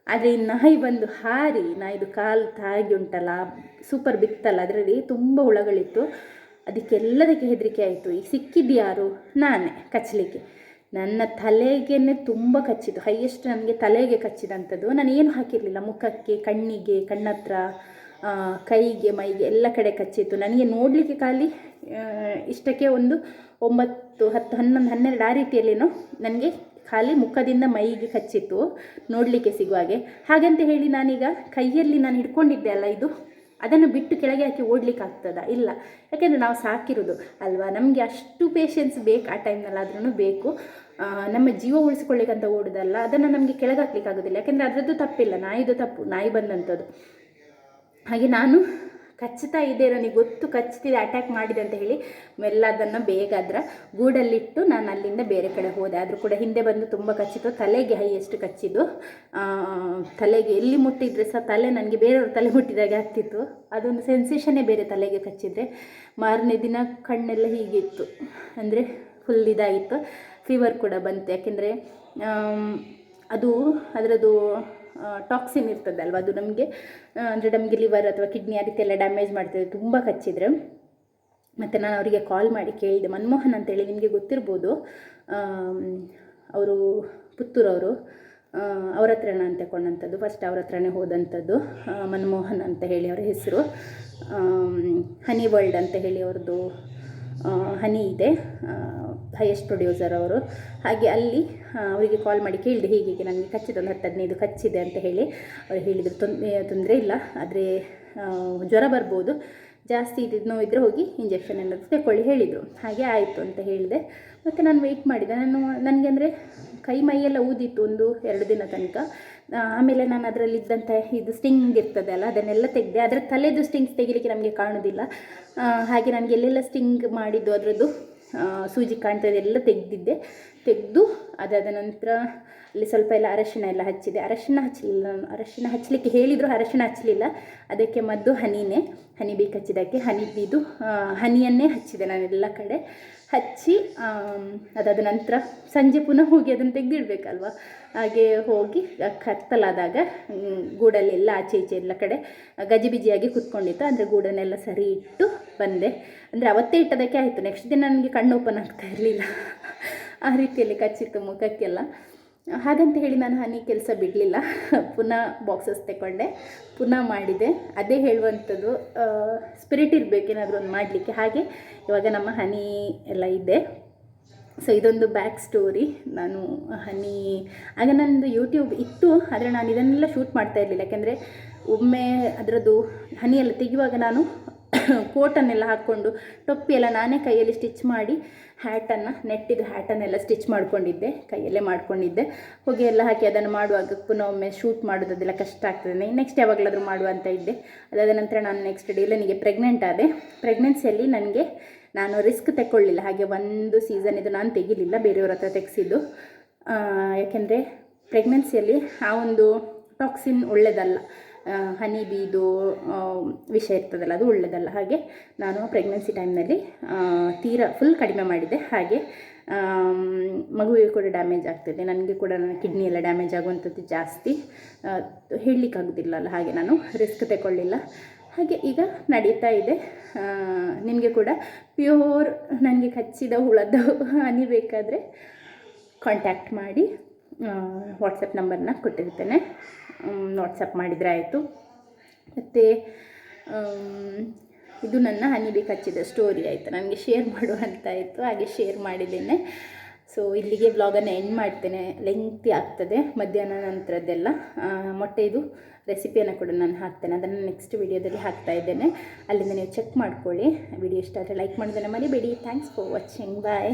ಆದರೆ ಈ ನಾಯಿ ಬಂದು ಹಾರಿ ನಾಯಿದು ಕಾಲು ತಾಗಿ ಉಂಟಲ್ಲ, ಸೂಪರ್ ಬಿತ್ತಲ್ಲ, ಅದರಲ್ಲಿ ತುಂಬ ಹುಳಗಳಿತ್ತು. ಅದಕ್ಕೆಲ್ಲದಕ್ಕೆ ಹೆದರಿಕೆ ಆಯಿತು. ಈಗ ಸಿಕ್ಕಿದ್ದು ಯಾರು? ನಾನೇ ಕಚ್ಚಲಿಕ್ಕೆ. ನನ್ನ ತಲೆಗೇ ತುಂಬ ಕಚ್ಚಿದ್ದು, ಹೈಯೆಸ್ಟ್ ನನಗೆ ತಲೆಗೆ ಕಚ್ಚಿದಂಥದ್ದು. ನಾನು ಏನು ಹಾಕಿರಲಿಲ್ಲ, ಮುಖಕ್ಕೆ, ಕಣ್ಣಿಗೆ, ಕಣ್ಣತ್ರ, ಕೈಗೆ, ಮೈಗೆ ಎಲ್ಲ ಕಡೆ ಕಚ್ಚಿತ್ತು. ನನಗೆ ನೋಡಲಿಕ್ಕೆ ಖಾಲಿ ಇಷ್ಟಕ್ಕೆ ಒಂದು 9, 10, 11, 12 ಆ ರೀತಿಯಲ್ಲೇನೋ ನನಗೆ ಖಾಲಿ ಮುಖದಿಂದ ಮೈಗೆ ಕಚ್ಚಿತ್ತು ನೋಡಲಿಕ್ಕೆ ಸಿಗುವಾಗೆ. ಹಾಗಂತ ಹೇಳಿ ನಾನೀಗ ಕೈಯಲ್ಲಿ ನಾನು ಹಿಡ್ಕೊಂಡಿದ್ದೆ ಅಲ್ಲ ಇದು, ಅದನ್ನು ಬಿಟ್ಟು ಕೆಳಗೆ ಹಾಕಿ ಓಡಲಿಕ್ಕೆ ಆಗ್ತದಾ? ಇಲ್ಲ. ಯಾಕೆಂದರೆ ನಾವು ಸಾಕಿರೋದು ಅಲ್ವಾ, ನಮಗೆ ಅಷ್ಟು ಪೇಷನ್ಸ್ ಬೇಕು ಆ ಟೈಮ್ನಲ್ಲಾದ್ರೂ ಬೇಕು. ನಮ್ಮ ಜೀವ ಉಳಿಸ್ಕೊಳ್ಳಿಕ್ಕಂತ ಓಡೋದಲ್ಲ, ಅದನ್ನು ನಮಗೆ ಕೆಳಗೆ ಹಾಕ್ಲಿಕ್ಕೆ ಆಗೋದಿಲ್ಲ. ಯಾಕೆಂದರೆ ಅದರದ್ದು ತಪ್ಪಿಲ್ಲ, ನಾಯಿದು ತಪ್ಪು, ನಾಯಿ ಬಂದಂಥದ್ದು. ಹಾಗೆ ನಾನು ಕಚ್ಚುತ್ತಾ ಇದೆ, ನನಗೆ ಗೊತ್ತು ಕಚ್ತಿದೆ, ಅಟ್ಯಾಕ್ ಮಾಡಿದೆ ಅಂತ ಹೇಳಿ ಮೆಲ್ಲ ಅದನ್ನು ಬೇಗ ಅದರ ಗೂಡಲ್ಲಿಟ್ಟು ನಾನು ಅಲ್ಲಿಂದ ಬೇರೆ ಕಡೆ ಹೋದೆ. ಆದರೂ ಕೂಡ ಹಿಂದೆ ಬಂದು ತುಂಬ ಕಚ್ಚಿತ್ತು. ತಲೆಗೆ ಹೈಯೆಸ್ಟ್ ಕಚ್ಚಿದ್ದು, ತಲೆಗೆ ಎಲ್ಲಿ ಮುಟ್ಟಿದ್ರೆ ಸಹ ತಲೆ ನನಗೆ ಬೇರೆಯವ್ರ ತಲೆ ಮುಟ್ಟಿದಾಗೆ ಆಗ್ತಿತ್ತು. ಅದೊಂದು ಸೆನ್ಸೇಷನ್ನೇ ಬೇರೆ ತಲೆಗೆ ಕಚ್ಚಿದ್ರೆ. ಮಾರನೇ ದಿನ ಕಣ್ಣೆಲ್ಲ ಹೀಗಿತ್ತು, ಅಂದರೆ ಫುಲ್ ಇದಾಗಿತ್ತು. ಫೀವರ್ ಕೂಡ ಬಂತು. ಯಾಕೆಂದರೆ ಅದು ಅದರದ್ದು ಟಾಕ್ಸಿನ್ ಇರ್ತದೆ ಅಲ್ವ, ಅದು ನಮಗೆ ಅಂದರೆ ನಮಗೆ ಲಿವರ್ ಅಥವಾ ಕಿಡ್ನಿ ಆ ರೀತಿ ಎಲ್ಲ ಡ್ಯಾಮೇಜ್ ಮಾಡ್ತದೆ ತುಂಬ ಕಚ್ಚಿದರೆ. ಮತ್ತು ನಾನು ಅವರಿಗೆ ಕಾಲ್ ಮಾಡಿ ಕೇಳಿದೆ, ಮನಮೋಹನ್ ಅಂತೇಳಿ ನಿಮಗೆ ಗೊತ್ತಿರ್ಬೋದು, ಅವರು ಪುತ್ತೂರವರು, ಅವ್ರ ಹತ್ರ ನಾನು ತಗೊಂಡಂಥದ್ದು, ಫಸ್ಟ್ ಅವ್ರ ಹತ್ರನೇ ಹೋದಂಥದ್ದು. ಮನಮೋಹನ್ ಅಂತ ಹೇಳಿ ಅವರ ಹೆಸರು. ಹನಿ ವರ್ಲ್ಡ್ ಅಂತ ಹೇಳಿ ಅವ್ರದ್ದು ಹನಿ ಇದೆ, ಹೈಯೆಸ್ಟ್ ಪ್ರೊಡ್ಯೂಸರ್ ಅವರು. ಹಾಗೆ ಅಲ್ಲಿ ಅವರಿಗೆ ಕಾಲ್ ಮಾಡಿ ಕೇಳಿದೆ, ಹೀಗೆ ನನಗೆ ಕಚ್ಚಿದೆ, ಒಂದು 10-15 ಕಚ್ಚಿದೆ ಅಂತ ಹೇಳಿ. ಅವ್ರು ಹೇಳಿದರು, ತೊಂದರೆ ಇಲ್ಲ, ಆದರೆ ಜ್ವರ ಬರ್ಬೋದು, ಜಾಸ್ತಿ ಇದ್ದಿದ್ದು ನೋವಿದ್ರೆ ಹೋಗಿ ಇಂಜೆಕ್ಷನ್ ಏನಾದರೂ ತಗೊಳ್ಳಿ ಹೇಳಿದರು. ಹಾಗೆ ಆಯಿತು ಅಂತ ಹೇಳಿದೆ. ಮತ್ತು ನಾನು ವೆಯ್ಟ್ ಮಾಡಿದೆ. ನನಗೆ ಅಂದರೆ ಕೈ ಮೈಯೆಲ್ಲ ಊದಿತ್ತು 1-2 ದಿನ ತನಕ. ಆಮೇಲೆ ನಾನು ಅದರಲ್ಲಿದ್ದಂಥ ಇದು ಸ್ಟಿಂಗ್ ಇರ್ತದೆ ಅಲ್ಲ, ಅದನ್ನೆಲ್ಲ ತೆಗೆದೆ. ಅದರ ತಲೆದು ಸ್ಟಿಂಗ್ಸ್ ತೆಗಿಲಿಕ್ಕೆ ನಮಗೆ ಕಾಣೋದಿಲ್ಲ. ಹಾಗೆ ನನಗೆ ಎಲ್ಲೆಲ್ಲ ಸ್ಟಿಂಗ್ ಮಾಡಿದ್ದು ಅದರದ್ದು ಸೂಜಿ ಕಾಣ್ತದೆ ಎಲ್ಲ ತೆಗೆದು ಅದಾದ ನಂತರ ಅಲ್ಲಿ ಸ್ವಲ್ಪ ಎಲ್ಲ ಅರಶಿನ ಎಲ್ಲ ಹಚ್ಚಿದೆ. ಅರಶಿನ ಹಚ್ಚಲಿಲ್ಲ ನಾನು, ಅರಶಿನ ಹಚ್ಚಲಿಕ್ಕೆ ಹೇಳಿದರು, ಅರಶಿನ ಹಚ್ಚಲಿಲ್ಲ. ಅದಕ್ಕೆ ಮದ್ದು ಹನಿ ಬೇಕು ಹಚ್ಚಿದ್ದಕ್ಕೆ. ಹನಿಯನ್ನೇ ಹಚ್ಚಿದೆ ನಾನು ಎಲ್ಲ ಕಡೆ ಹಚ್ಚಿ. ಅದಾದ ನಂತರ ಸಂಜೆ ಪುನಃ ಹೋಗಿ ಅದನ್ನು ತೆಗೆದಿಡ್ಬೇಕಲ್ವ. ಹಾಗೆ ಹೋಗಿ ಕತ್ತಲಾದಾಗ ಗೂಡಲ್ಲೆಲ್ಲ ಆಚೆ ಈಚೆ ಎಲ್ಲ ಕಡೆ ಗಜಿಬಿಜಿಯಾಗಿ ಕೂತ್ಕೊಂಡಿತ್ತು. ಅಂದರೆ ಗೂಡನ್ನೆಲ್ಲ ಸರಿ ಇಟ್ಟು ಬಂದೆ. ಅಂದರೆ ಅವತ್ತೇ ಇಟ್ಟದಕ್ಕೆ ಆಯಿತು. ನೆಕ್ಸ್ಟ್ ದಿನ ನನಗೆ ಕಣ್ಣು ಓಪನ್ ಆಗ್ತಾ ಇರಲಿಲ್ಲ, ಆ ರೀತಿಯಲ್ಲಿ ಕಚ್ಚಿತ್ತು ಮುಖಕ್ಕೆಲ್ಲ. ಹಾಗಂತ ಹೇಳಿ ನಾನು ಹನಿ ಕೆಲಸ ಬಿಡಲಿಲ್ಲ, ಪುನಃ ಬಾಕ್ಸಸ್ ತಗೊಂಡೆ, ಪುನಃ ಮಾಡಿದೆ. ಅದೇ ಹೇಳುವಂಥದ್ದು, ಸ್ಪಿರಿಟ್ ಇರಬೇಕು ಏನಾದರೂ ಒಂದು ಮಾಡಲಿಕ್ಕೆ. ಹಾಗೆ ಇವಾಗ ನಮ್ಮ ಹನಿ ಎಲ್ಲ ಇದೆ. ಸೊ ಇದೊಂದು ಬ್ಯಾಕ್ ಸ್ಟೋರಿ. ನಾನು ಹನಿ ಆಗ ನನ್ನದು ಯೂಟ್ಯೂಬ್ ಇತ್ತು, ಆದರೆ ನಾನು ಇದನ್ನೆಲ್ಲ ಶೂಟ್ ಮಾಡ್ತಾ ಇರಲಿಲ್ಲ. ಯಾಕೆಂದರೆ ಒಮ್ಮೆ ಅದರದ್ದು ಹನಿಯೆಲ್ಲ ತೆಗೆಯುವಾಗ ನಾನು ಕೋಟನ್ನೆಲ್ಲ ಹಾಕ್ಕೊಂಡು ಟೊಪ್ಪಿಯೆಲ್ಲ ನಾನೇ ಕೈಯಲ್ಲಿ ಸ್ಟಿಚ್ ಮಾಡಿ ನೆಟ್ಟಿದ್ದು ಹ್ಯಾಟನ್ನೆಲ್ಲ ಸ್ಟಿಚ್ ಮಾಡ್ಕೊಂಡಿದ್ದೆ, ಕೈಯಲ್ಲೇ ಮಾಡ್ಕೊಂಡಿದ್ದೆ. ಹೊಗೆ ಎಲ್ಲ ಹಾಕಿ ಅದನ್ನು ಮಾಡುವಾಗ ಪುನಃ ಒಮ್ಮೆ ಶೂಟ್ ಮಾಡೋದು ಅದೆಲ್ಲ ಕಷ್ಟ ಆಗ್ತದೆ. ನೆಕ್ಸ್ಟ್ ಯಾವಾಗಲಾದರೂ ಮಾಡುವಂತ ಇದ್ದೆ. ಅದಾದ ನಂತರ ನಾನು ನೆಕ್ಸ್ಟ್ ಡೇ ನನಗೆ ಪ್ರೆಗ್ನೆಂಟ್ ಆದೆ. ಪ್ರೆಗ್ನೆನ್ಸಿಯಲ್ಲಿ ನಾನು ರಿಸ್ಕ್ ತಗೊಳ್ಳಿಲ್ಲ. ಹಾಗೆ ಒಂದು ಸೀಸನ್ ಇದು ನಾನು ತೆಗಿಲಿಲ್ಲ, ಬೇರೆಯವ್ರ ಹತ್ರ ತೆಗೆಸಿದ್ದು. ಯಾಕೆಂದರೆ ಪ್ರೆಗ್ನೆನ್ಸಿಯಲ್ಲಿ ಆ ಒಂದು ಟಾಕ್ಸಿನ್ ಒಳ್ಳೆಯದಲ್ಲ, ಹನಿ ಬೀದು ವಿಷ ಇರ್ತದಲ್ಲ, ಅದು ಒಳ್ಳೆಯದಲ್ಲ. ಹಾಗೆ ನಾನು ಪ್ರೆಗ್ನೆನ್ಸಿ ಟೈಮ್ನಲ್ಲಿ ತೀರಾ ಫುಲ್ ಕಡಿಮೆ ಮಾಡಿದೆ. ಹಾಗೆ ಮಗುವಿಗೆ ಕೂಡ ಡ್ಯಾಮೇಜ್ ಆಗ್ತದೆ, ನನಗೆ ಕೂಡ ನನ್ನ ಕಿಡ್ನಿ ಎಲ್ಲ ಡ್ಯಾಮೇಜ್ ಆಗುವಂಥದ್ದು ಜಾಸ್ತಿ, ಹೇಳಲಿಕ್ಕಾಗೋದಿಲ್ಲ ಅಲ್ಲ. ಹಾಗೆ ನಾನು ರಿಸ್ಕ್ ತಗೊಳ್ಳಿಲ್ಲ. ಹಾಗೆ ಈಗ ನಡೀತಾ ಇದೆ. ನಿಮಗೆ ಕೂಡ ಪ್ಯೂರ್ ನನಗೆ ಕಚ್ಚಿದ ಹುಳದ ಹನಿ ಬೇಕಾದರೆ ಕಾಂಟ್ಯಾಕ್ಟ್ ಮಾಡಿ, ವಾಟ್ಸಪ್ ನಂಬರ್ನ ಕೊಟ್ಟಿರ್ತೇನೆ, ವಾಟ್ಸಪ್ ಮಾಡಿದರೆ ಆಯಿತು. ಮತ್ತು ಇದು ನನ್ನ ಹನಿ ಬೇಕು ಹಚ್ಚಿದ ಸ್ಟೋರಿ ಆಯಿತು, ನನಗೆ ಶೇರ್ ಮಾಡುವಂತಾಯಿತು, ಹಾಗೆ ಶೇರ್ ಮಾಡಿದ್ದೇನೆ. ಸೊ ಇಲ್ಲಿಗೆ ವ್ಲಾಗನ್ನು ಎಂಡ್ ಮಾಡ್ತೇನೆ, ಲೆಂಗ್ತಿ ಆಗ್ತದೆ ಮಧ್ಯಾಹ್ನ ನಂತರದ್ದೆಲ್ಲ. ಮೊಟ್ಟೆದು ರೆಸಿಪಿಯನ್ನು ಕೂಡ ನಾನು ಹಾಕ್ತೇನೆ, ಅದನ್ನು ನೆಕ್ಸ್ಟ್ ವಿಡಿಯೋದಲ್ಲಿ ಹಾಕ್ತಾ ಇದ್ದೇನೆ, ಅಲ್ಲಿಂದ ನೀವು ಚೆಕ್ ಮಾಡ್ಕೊಳ್ಳಿ. ವಿಡಿಯೋ ಇಷ್ಟ ಆದರೆ ಲೈಕ್ ಮಾಡೋದನ್ನು ಮರಿಬೇಡಿ. Thanks for watching, bye.